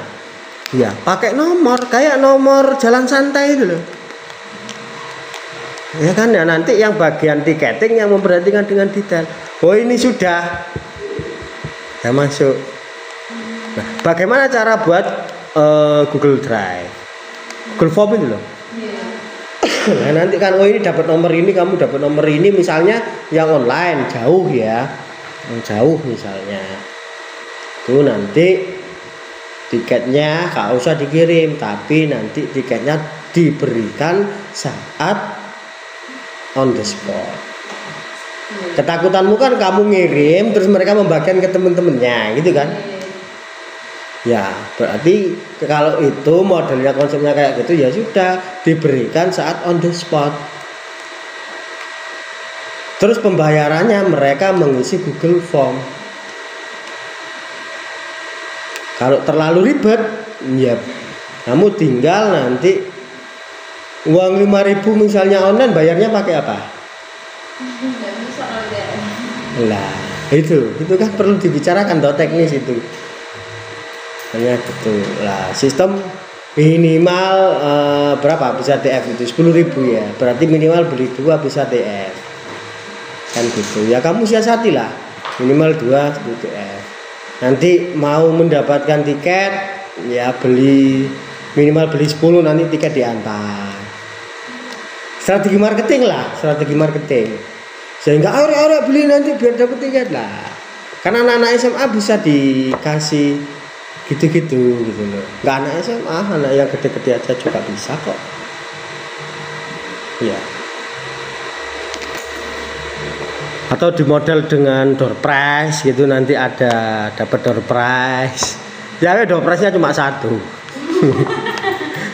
ya pakai nomor kayak nomor jalan santai itu loh. Ya kan, ya nanti yang bagian tiketing yang memperhatikan dengan detail. Oh ini sudah masuk. Nah, bagaimana cara buat Google Drive, Google Form itu loh. Nah nanti kan ini dapat nomor ini, kamu dapat nomor ini, misalnya yang online jauh ya, yang jauh misalnya, tuh nanti tiketnya gak usah dikirim, tapi nanti tiketnya diberikan saat on the spot. Ketakutanmu kan kamu ngirim terus mereka membagikan ke temen-temennya gitu kan. Ya berarti kalau itu modelnya, konsepnya kayak gitu, ya sudah diberikan saat on the spot. Terus pembayarannya mereka mengisi Google Form. Kalau terlalu ribet, ya kamu tinggal nanti uang 5.000 misalnya online, bayarnya pakai apa? Lah itu kan perlu dibicarakan toh, teknis itu. Hanya gitu lah. Sistem minimal berapa bisa TF itu 10.000 ya, berarti minimal beli 2 bisa TF kan gitu ya. Kamu siasati lah minimal 2 TF. Nanti mau mendapatkan tiket ya minimal beli 10, nanti tiket diantar. Strategi marketing lah, strategi marketing, sehingga ayo beli nanti biar dapat tiket lah. Karena anak-anak SMA bisa dikasih gitu-gitu gitu loh. Nggak anak SMA, anak yang gede-gede aja juga bisa kok. Ya. Atau di model dengan door prize gitu, nanti ada dapat door prize. Ya door prize-nya cuma 1.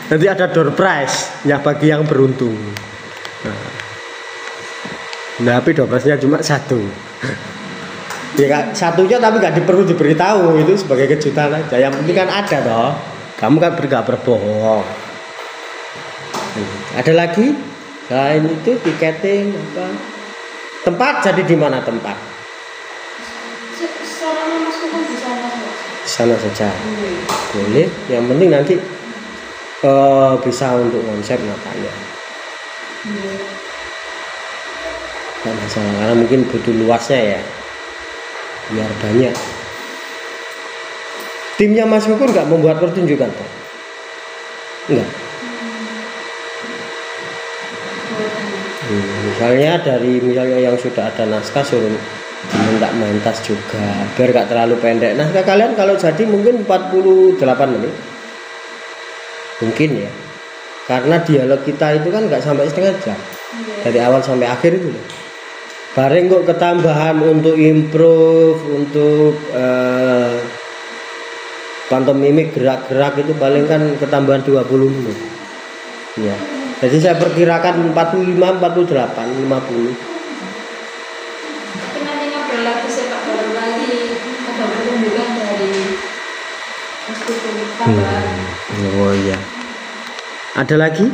Nanti ada door prize ya bagi yang beruntung. Nah, tapi door prize-nya cuma 1. Ya satunya tapi nggak perlu diberitahu, itu sebagai kejutan aja. Yang penting kan ada toh, kamu kan nggak berbohong. Ada lagi selain itu tiketing apa? Tempat, jadi di mana tempat? Di sana saja. Boleh. Yang penting nanti bisa untuk konsep matanya. Nggak masalah, karena mungkin butuh luasnya ya, biar banyak. Timnya Mas Kukur nggak membuat pertunjukan toh? Enggak. Misalnya yang sudah ada naskah suruh minta main tas juga, biar nggak terlalu pendek. Naskah kalian kalau jadi mungkin 48 menit, mungkin ya, karena dialog kita itu kan nggak sampai setengah jam, dari awal sampai akhir itu loh. Bareng kok ketambahan untuk improve, untuk pantomimik gerak-gerak itu paling kan ketambahan 20 menit. Ya. Jadi saya perkirakan 45, 48, 50. Tapi nanti ngobrol lagi sepak bola lagi, ada pertunjukan dari Mas Kukur tambahan. Oh iya. Ada lagi?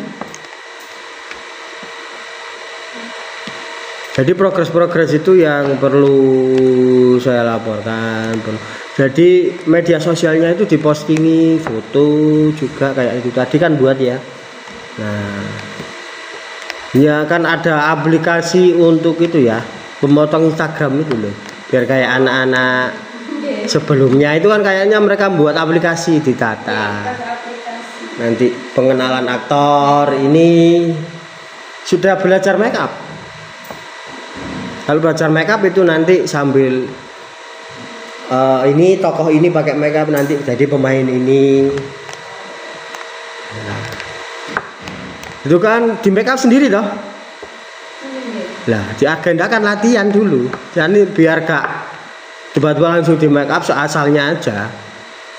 Jadi progres-progres itu yang perlu saya laporkan. Jadi media sosialnya itu dipostingi foto juga kayak itu tadi kan buat ya. Nah, ya kan ada aplikasi untuk itu ya, pemotong Instagram itu loh. Biar kayak anak-anak sebelumnya itu kan kayaknya mereka buat aplikasi ditata. Nanti pengenalan aktor ini sudah belajar make up. Kalau belajar makeup itu nanti sambil ini tokoh ini pakai makeup, nanti jadi pemain ini. Nah, itu kan di makeup sendiri toh. Lah diagendakan latihan dulu, jadi biar gak tiba-tiba langsung di makeup asalnya aja.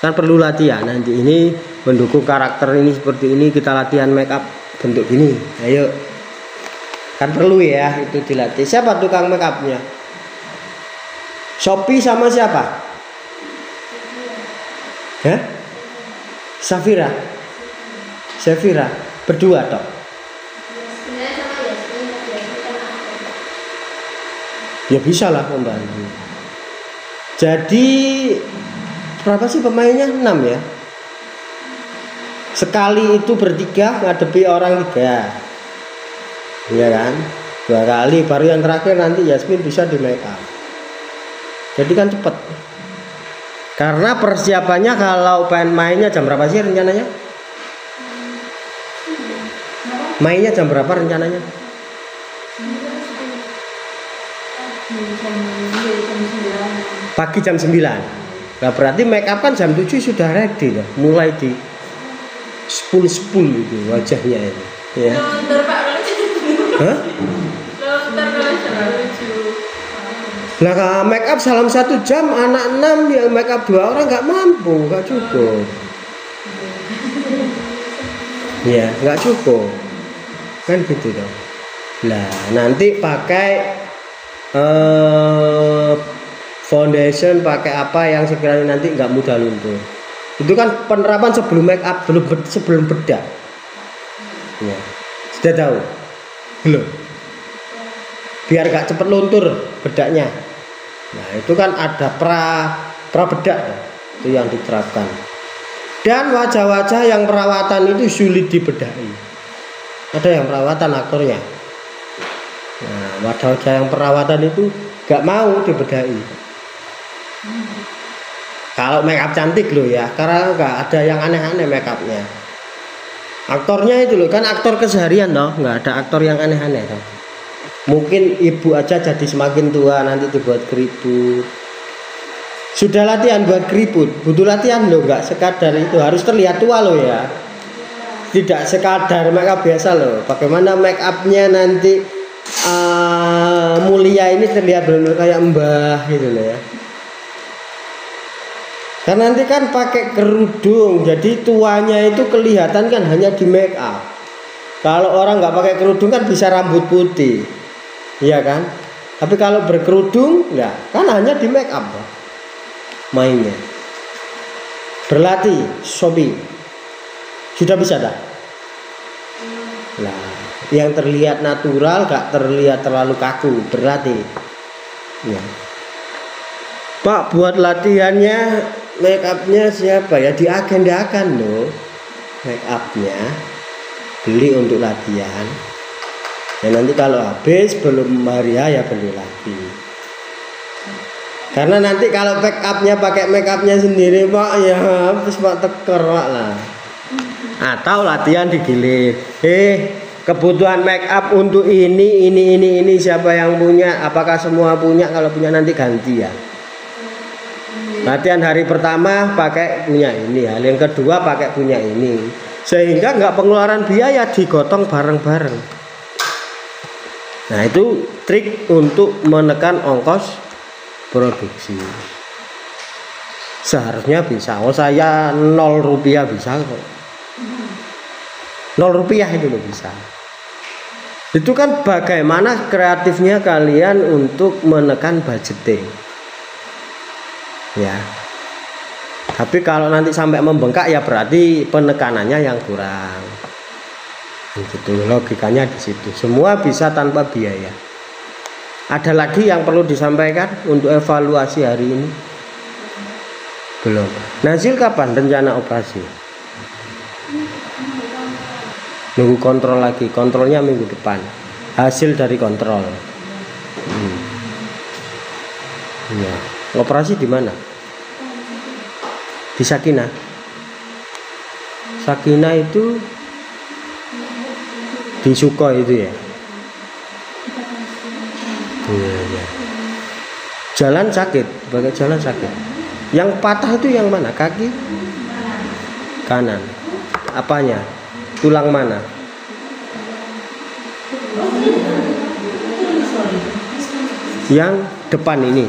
kan perlu latihan. Nanti ini mendukung karakter ini seperti ini, kita latihan make up bentuk gini. Ayo, kan perlu ya itu dilatih. Siapa tukang make upnya? Shopee sama siapa? Hah? Safira berdua toh. Ya bisa lah membantu. Jadi berapa sih pemainnya? 6 ya. Sekali itu bertiga ngadepi orang 3, ya kan? 2 kali, baru yang terakhir nanti Yasmin bisa di make up. Jadi kan cepet. Karena persiapannya kalau pengen mainnya jam berapa sih rencananya? Mainnya jam berapa rencananya? Pagi jam 9. Nah berarti make up kan jam 7 sudah ready ya. Mulai di spul itu wajahnya itu. Ya. Hah? Nah make up salam 1 jam, anak 6 yang make up 2 orang nggak mampu, nggak cukup. Ya nggak cukup. Kan gitu dong. Nah nanti pakai foundation, pakai apa yang sekiranya nanti nggak mudah luntur. Itu kan penerapan sebelum make up, sebelum bedak. Ya. Sudah tahu? Belum. Biar gak cepet luntur bedaknya. Nah itu kan ada pra bedak itu yang diterapkan. Dan wajah-wajah yang perawatan itu sulit dibedai. Ada yang perawatan aktornya. Nah wajah-wajah yang perawatan itu gak mau dibedai. Kalau make up cantik loh ya, karena nggak ada yang aneh-aneh make upnya. Aktornya itu loh kan aktor keseharian toh, nggak ada aktor yang aneh-aneh toh. Mungkin ibu aja jadi semakin tua nanti dibuat keriput. Sudah latihan buat keriput, butuh latihan loh, nggak sekadar itu harus terlihat tua loh ya. Tidak sekadar make up biasa loh. Bagaimana make upnya nanti mulia ini terlihat benar-benar kayak mbah gitu loh ya. Karena nanti kan pakai kerudung, jadi tuanya itu kelihatan kan hanya di make up. Kalau orang nggak pakai kerudung kan bisa rambut putih, iya kan? Tapi kalau berkerudung, ya kan hanya di make up mainnya. Berlatih, Shopee sudah bisa dah. Nah, yang terlihat natural, gak terlihat terlalu kaku, berlatih. Ya. Pak, buat latihannya make upnya siapa ya? Diagendakan loh make upnya, beli untuk latihan. Dan nanti kalau habis belum hari ya beli lagi. Karena nanti kalau make upnya pakai make upnya sendiri Pak ya habis Pak teker Pak lah. Atau latihan digilir. Kebutuhan make up untuk ini siapa yang punya? Apakah semua punya? Kalau punya nanti ganti ya. Latihan hari pertama pakai punya ini, hal yang kedua pakai punya ini, sehingga nggak pengeluaran biaya, digotong bareng-bareng. Nah itu trik untuk menekan ongkos produksi. Seharusnya bisa. Oh saya 0 rupiah bisa kok. 0 rupiah itu loh bisa. Itu kan bagaimana kreatifnya kalian untuk menekan budgeting. Ya, tapi kalau nanti sampai membengkak ya berarti penekanannya yang kurang. Gitu logikanya di situ. Semua bisa tanpa biaya. Ada lagi yang perlu disampaikan untuk evaluasi hari ini? Belum. Nazil kapan rencana operasi? Nunggu kontrol lagi. Kontrolnya minggu depan. Hasil dari kontrol. Ya. Operasi di mana? Di Sakinah. Sakinah itu di Suko itu ya. Iya. Jalan sakit, bagai jalan sakit. Yang patah itu yang mana? Kaki? Kanan. Apanya? Tulang mana? Yang depan ini.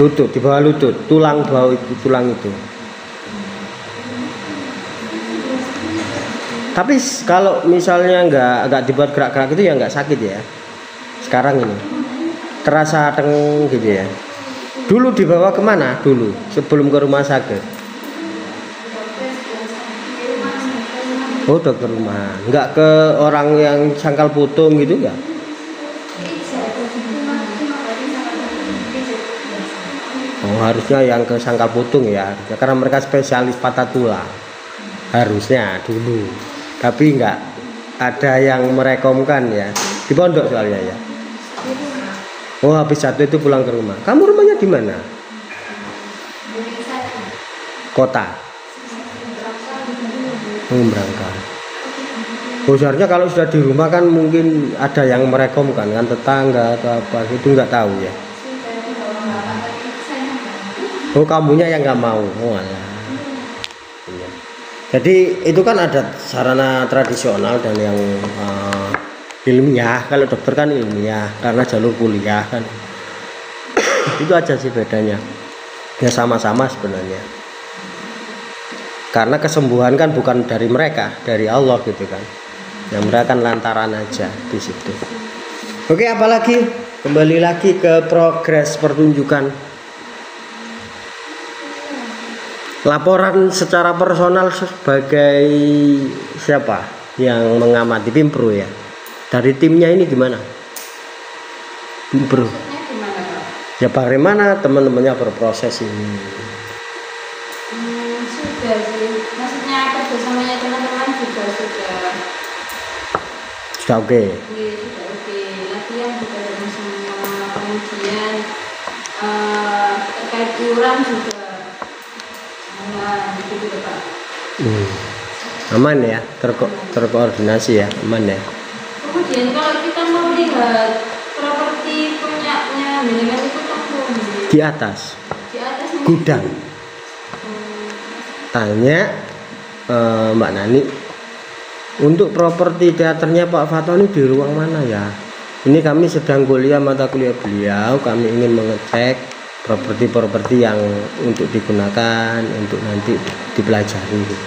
Lutut, di bawah lutut, tulang bawah itu, tulang itu. Tapi kalau misalnya nggak dibuat gerak-gerak itu ya nggak sakit ya. Sekarang ini terasa teng gitu ya. Dulu dibawa kemana? Dulu sebelum ke rumah sakit. Oh, dokter rumah, nggak ke orang yang sangkal putung gitu nggak? Oh, harusnya yang ke sangkal putung ya, karena mereka spesialis patah tulang. Harusnya dulu, tapi nggak ada yang merekomkan ya. Di pondok soalnya ya. Oh, habis jatuh itu pulang ke rumah. Kamu rumahnya di mana? Kota. Berangkat. Oh, seharusnya kalau sudah di rumah kan mungkin ada yang merekomkan kan, tetangga atau apa itu nggak tahu ya. Oh, kamunya yang nggak mau. Oh, alah. Iya. Jadi itu kan ada sarana tradisional dan yang ilmiah. Kalau dokter kan ilmiah karena jalur kuliah kan. Itu aja sih bedanya. Ya sama-sama sebenarnya. Karena kesembuhan kan bukan dari mereka, dari Allah gitu kan. Yang mereka kan lantaran aja di situ. Oke, apalagi kembali lagi ke progres pertunjukan. Laporan secara personal sebagai siapa yang mengamati Pimpro ya. Dari timnya ini gimana? Pimpro. Ya bagaimana teman-temannya berproses ini? Sudah sih, maksudnya kerjasamanya teman-teman juga sudah oke. Iya, sudah oke. Latihan juga dengan semua, kemudian terkait iuran juga gitu Pak. Aman ya, terkoordinasi ya, aman ya. Kemudian kalau kita mau lihat properti punyanya minimal itu kan Di atas ini. gudang. Tanya Mbak Nani, untuk properti teaternya Pak Fatoni di ruang mana ya? Ini kami sedang kuliah mata kuliah beliau, kami ingin mengecek properti-properti yang untuk digunakan untuk nanti dipelajari gitu.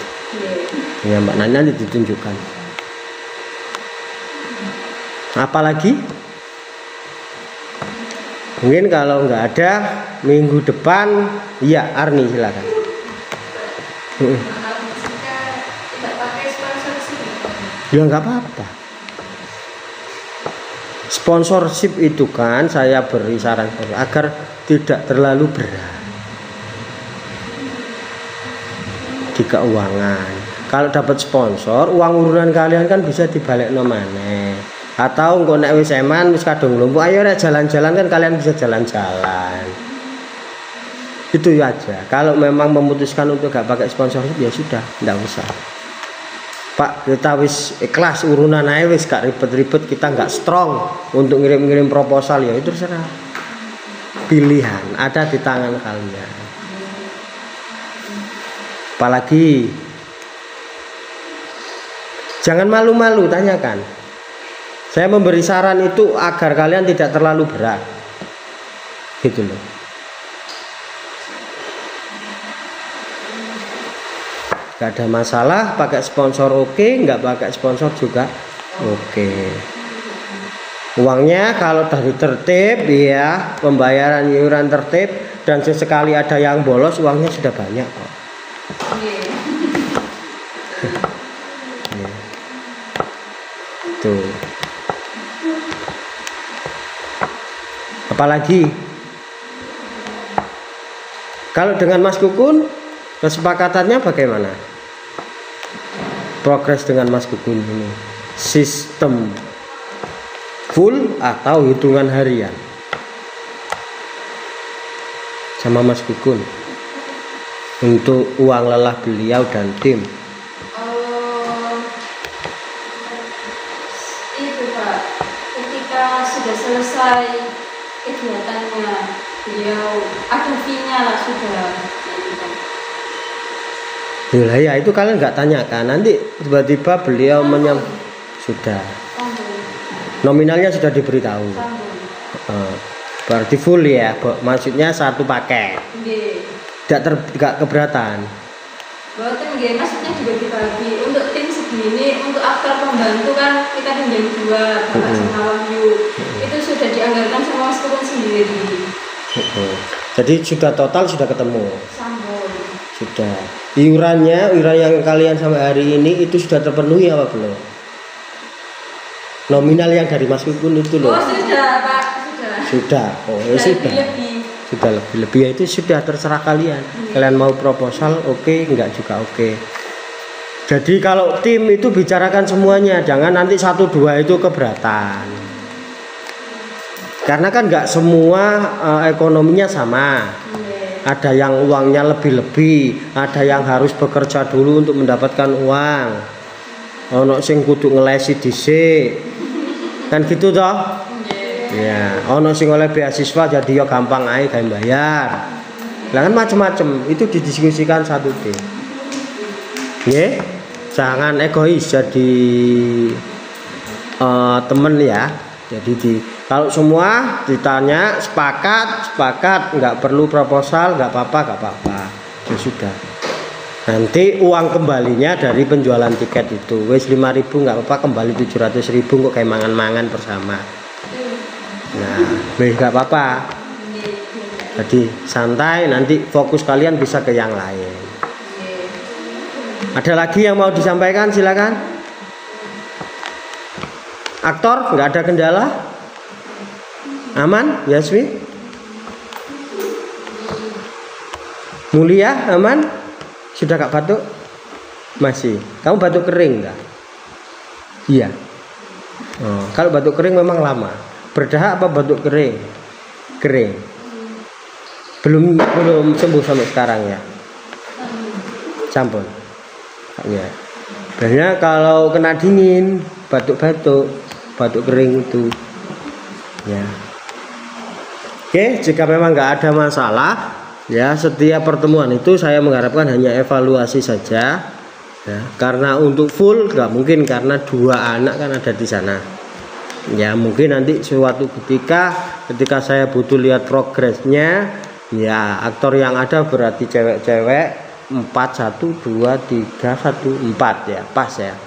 Ya Mbak Nani nanti ditunjukkan. Apalagi? Mungkin kalau nggak ada minggu depan, ya Arni silakan. Ya nggak apa-apa. Sponsorship itu kan saya beri saran agar tidak terlalu berat di keuangan. Kalau dapat sponsor, uang urunan kalian kan bisa dibalik nomane. Atau engko nek wis eman wis kadung lumpuh, ayo rek jalan-jalan kan kalian bisa jalan-jalan. Itu aja. Kalau memang memutuskan untuk gak pakai sponsorship ya sudah, enggak usah. Pak, kita wis ikhlas urunan aja wis gak ribet-ribet, kita nggak strong untuk ngirim-ngirim proposal ya itu terserah. Pilihan ada di tangan kalian. Apalagi jangan malu-malu, tanyakan. Saya memberi saran itu agar kalian tidak terlalu berat. Gitu loh. Gak ada masalah, pakai sponsor oke, nggak pakai sponsor juga oke. Uangnya kalau dari tertib ya, pembayaran iuran tertib dan sesekali ada yang bolos uangnya sudah banyak kok. Tuh. Apalagi kalau dengan Mas Kukun kesepakatannya bagaimana? Progres dengan Mas Kukun ini sistem full atau hitungan harian sama Mas Kukun untuk uang lelah beliau dan tim. Itu Pak, ketika sudah selesai kegiatannya beliau ada fee-nya lah sudah. Ya itu kalian nggak tanyakan, nanti tiba-tiba beliau sudah nominalnya sudah diberitahu. Berarti full ya, maksudnya satu paket. Nggih. Tidak keberatan. Boten nggih, maksudnya juga dibagi untuk tim segini, untuk aktor pembantu kan kita pinjam 2, Bapak sama Wahyu. Itu sudah dianggarkan sama Mas Kurun sendiri. Jadi sudah total sudah ketemu. Sambung. Sudah. Iuran yang kalian sampai hari ini itu sudah terpenuhi apa belum? Nominal yang dari Mas Kukun itu loh. Oh sudah Pak, sudah. Sudah. Oh ya sudah. Sudah lebih ya, itu sudah terserah kalian. Kalian mau proposal oke, enggak juga oke. Jadi kalau tim itu bicarakan semuanya, jangan nanti 1-2 itu keberatan. Karena kan enggak semua ekonominya sama. Ada yang uangnya lebih-lebih, ada yang harus bekerja dulu untuk mendapatkan uang. Ono sing kudu ngelesi dhisik. Kan gitu toh? Ya, ono sing oleh beasiswa jadi ya gampang ae gawe bayar. Lah kan macam-macam, itu didiskusikan satu tim. Nggih, jangan egois jadi temen ya. Jadi kalau semua ditanya sepakat, nggak perlu proposal, nggak apa-apa. Ya sudah. Nanti uang kembalinya dari penjualan tiket itu, wes 5.000 nggak apa-apa, kembali 700.000 kok kayak mangan-mangan bersama. Nah, nggak apa-apa. Jadi santai, nanti fokus kalian bisa ke yang lain. Ada lagi yang mau disampaikan, silakan. Aktor nggak ada kendala? Aman, Yasmin? Mulia, aman? Sudah gak batuk? Masih. Kamu batuk kering nggak? Iya. Oh, kalau batuk kering memang lama. Berdahak apa batuk kering? Kering. Belum sembuh sampai sekarang ya. Sampun. Ya. Biasanya kalau kena dingin, batuk kering itu. Ya. Oke, jika memang nggak ada masalah, ya setiap pertemuan itu saya mengharapkan hanya evaluasi saja. Ya, karena untuk full nggak mungkin karena 2 anak kan ada di sana. Ya mungkin nanti suatu ketika saya butuh lihat progresnya, ya aktor yang ada berarti cewek-cewek 4, 1, 2, 3, 1, 4 ya, pas ya.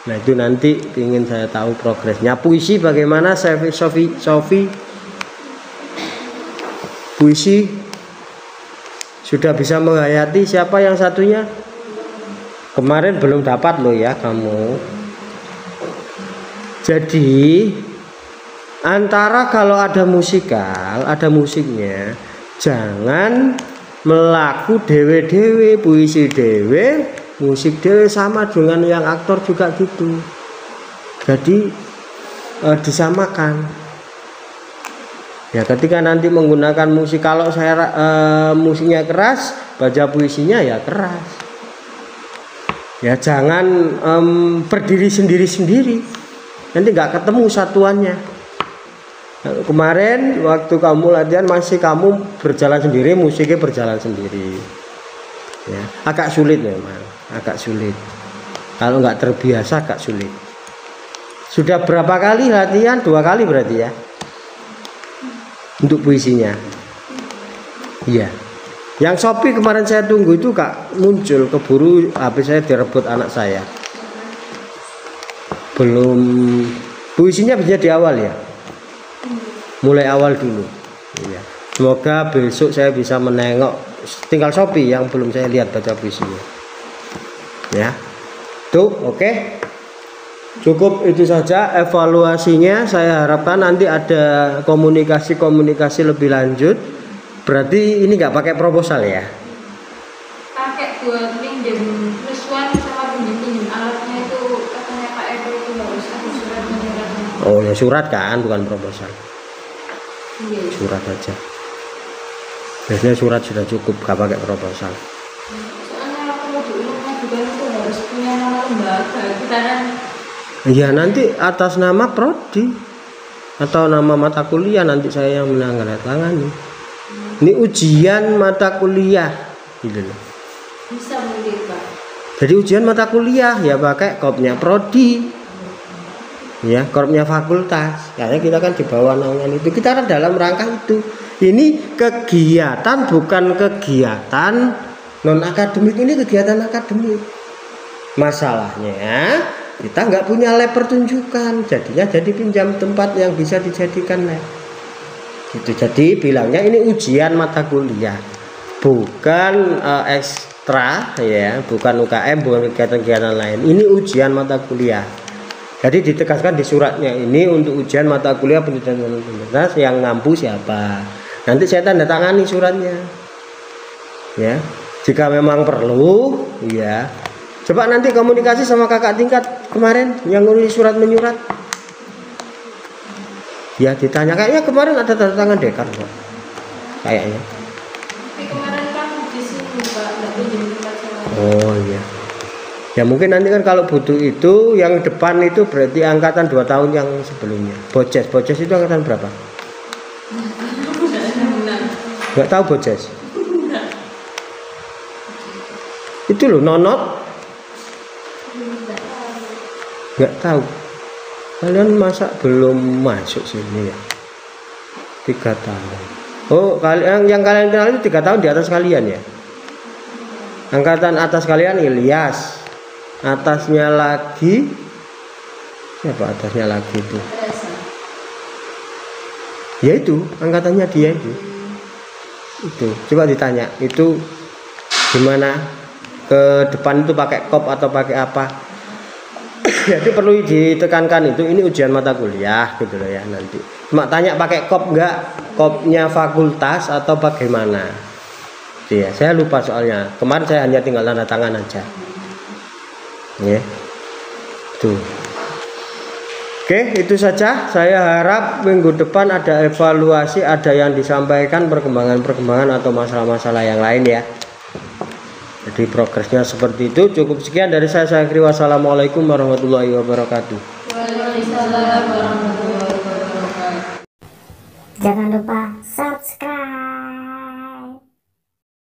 Nah itu nanti ingin saya tahu progresnya. Puisi bagaimana Sofi? Puisi sudah bisa menghayati. Siapa yang satunya? Kemarin belum dapat loh ya kamu. Jadi antara kalau ada musikal, ada musiknya, jangan melaku dewe-dewe, puisi dewe, musik dewe, sama dengan yang aktor juga gitu. Jadi disamakan. Ya ketika nanti menggunakan musik, kalau saya musiknya keras, baca puisinya ya keras. Ya jangan berdiri sendiri-sendiri. Nanti nggak ketemu satuannya. Nah, kemarin waktu kamu latihan masih kamu berjalan sendiri, musiknya berjalan sendiri. Ya, agak sulit memang, agak sulit. Kalau nggak terbiasa agak sulit. Sudah berapa kali latihan? 2 kali berarti ya. Untuk puisinya. Iya. Yang Shopee kemarin saya tunggu itu Kak muncul, keburu HP saya direbut anak saya. Belum, puisinya bisa di awal ya, mulai awal dulu ya. Semoga besok saya bisa menengok, tinggal Shopee yang belum saya lihat baca puisinya ya. Tuh oke. Cukup itu saja evaluasinya. Saya harapkan nanti ada komunikasi lebih lanjut. Berarti ini nggak pakai proposal ya? Pakai buat minjem plus-1 sama pinjem alatnya itu katanya Pak Edo itu harus ada surat menyerahnya. Oh ya surat kan, bukan proposal. Surat aja. Biasanya surat sudah cukup, nggak pakai proposal. Soalnya kalau diulangnya juga itu harus punya nama lembaga kita kan. Iya nanti atas nama prodi atau nama mata kuliah nanti saya yang menandatangani. Ini ujian mata kuliah gitu loh. Bisa mungkin Pak. Jadi ujian mata kuliah ya pakai kopnya prodi. ya, korupnya fakultas. Karena kita kan di bawah naungan itu, kita kan dalam rangka itu. Ini kegiatan, bukan kegiatan non akademik, ini kegiatan akademik. Masalahnya kita nggak punya lab pertunjukan, jadinya jadi pinjam tempat yang bisa dijadikan lab. Gitu. Jadi bilangnya ini ujian mata kuliah, bukan ekstra ya, bukan UKM, bukan kegiatan-kegiatan lain. Ini ujian mata kuliah. Jadi ditegaskan di suratnya, ini untuk ujian mata kuliah pendidikan universitas, yang ngampu siapa. Nanti saya tanda tangani suratnya. Ya, jika memang perlu, ya. Coba nanti komunikasi sama kakak tingkat kemarin yang ngurus surat menyurat. Ya ditanya, kayaknya kemarin ada tanda tangan dekan kok. Kayaknya. Tapi kemarin kan di sini Pak, nggak pinjam tempat sewa. Oh iya. Ya mungkin nanti kan kalau butuh itu yang depan itu berarti angkatan 2 tahun yang sebelumnya. Boces itu angkatan berapa? Nggak tahu Boces. Itu loh nonot. Nggak tahu. Kalian masa belum masuk sini ya? 3 tahun. Oh, kalian yang kalian kenal itu 3 tahun di atas kalian ya? Angkatan atas kalian Ilyas. Atasnya lagi siapa atasnya lagi itu? Ya itu, angkatannya dia itu. Itu. Coba ditanya, itu gimana? Ke depan itu pakai kop atau pakai apa? Jadi perlu ditekankan itu, ini ujian mata kuliah gitu loh ya nanti. Cuma tanya pakai kop enggak, kopnya fakultas atau bagaimana? Ya, saya lupa soalnya. Kemarin saya hanya tinggal tanda tangan aja. Ya. Tuh. Oke, itu saja. Saya harap minggu depan ada evaluasi, ada yang disampaikan perkembangan-perkembangan atau masalah-masalah yang lain ya. Jadi progresnya seperti itu. Cukup sekian dari saya akhiri. Wassalamualaikum warahmatullahi wabarakatuh. Waalaikumsalam warahmatullahi wabarakatuh. Jangan lupa subscribe.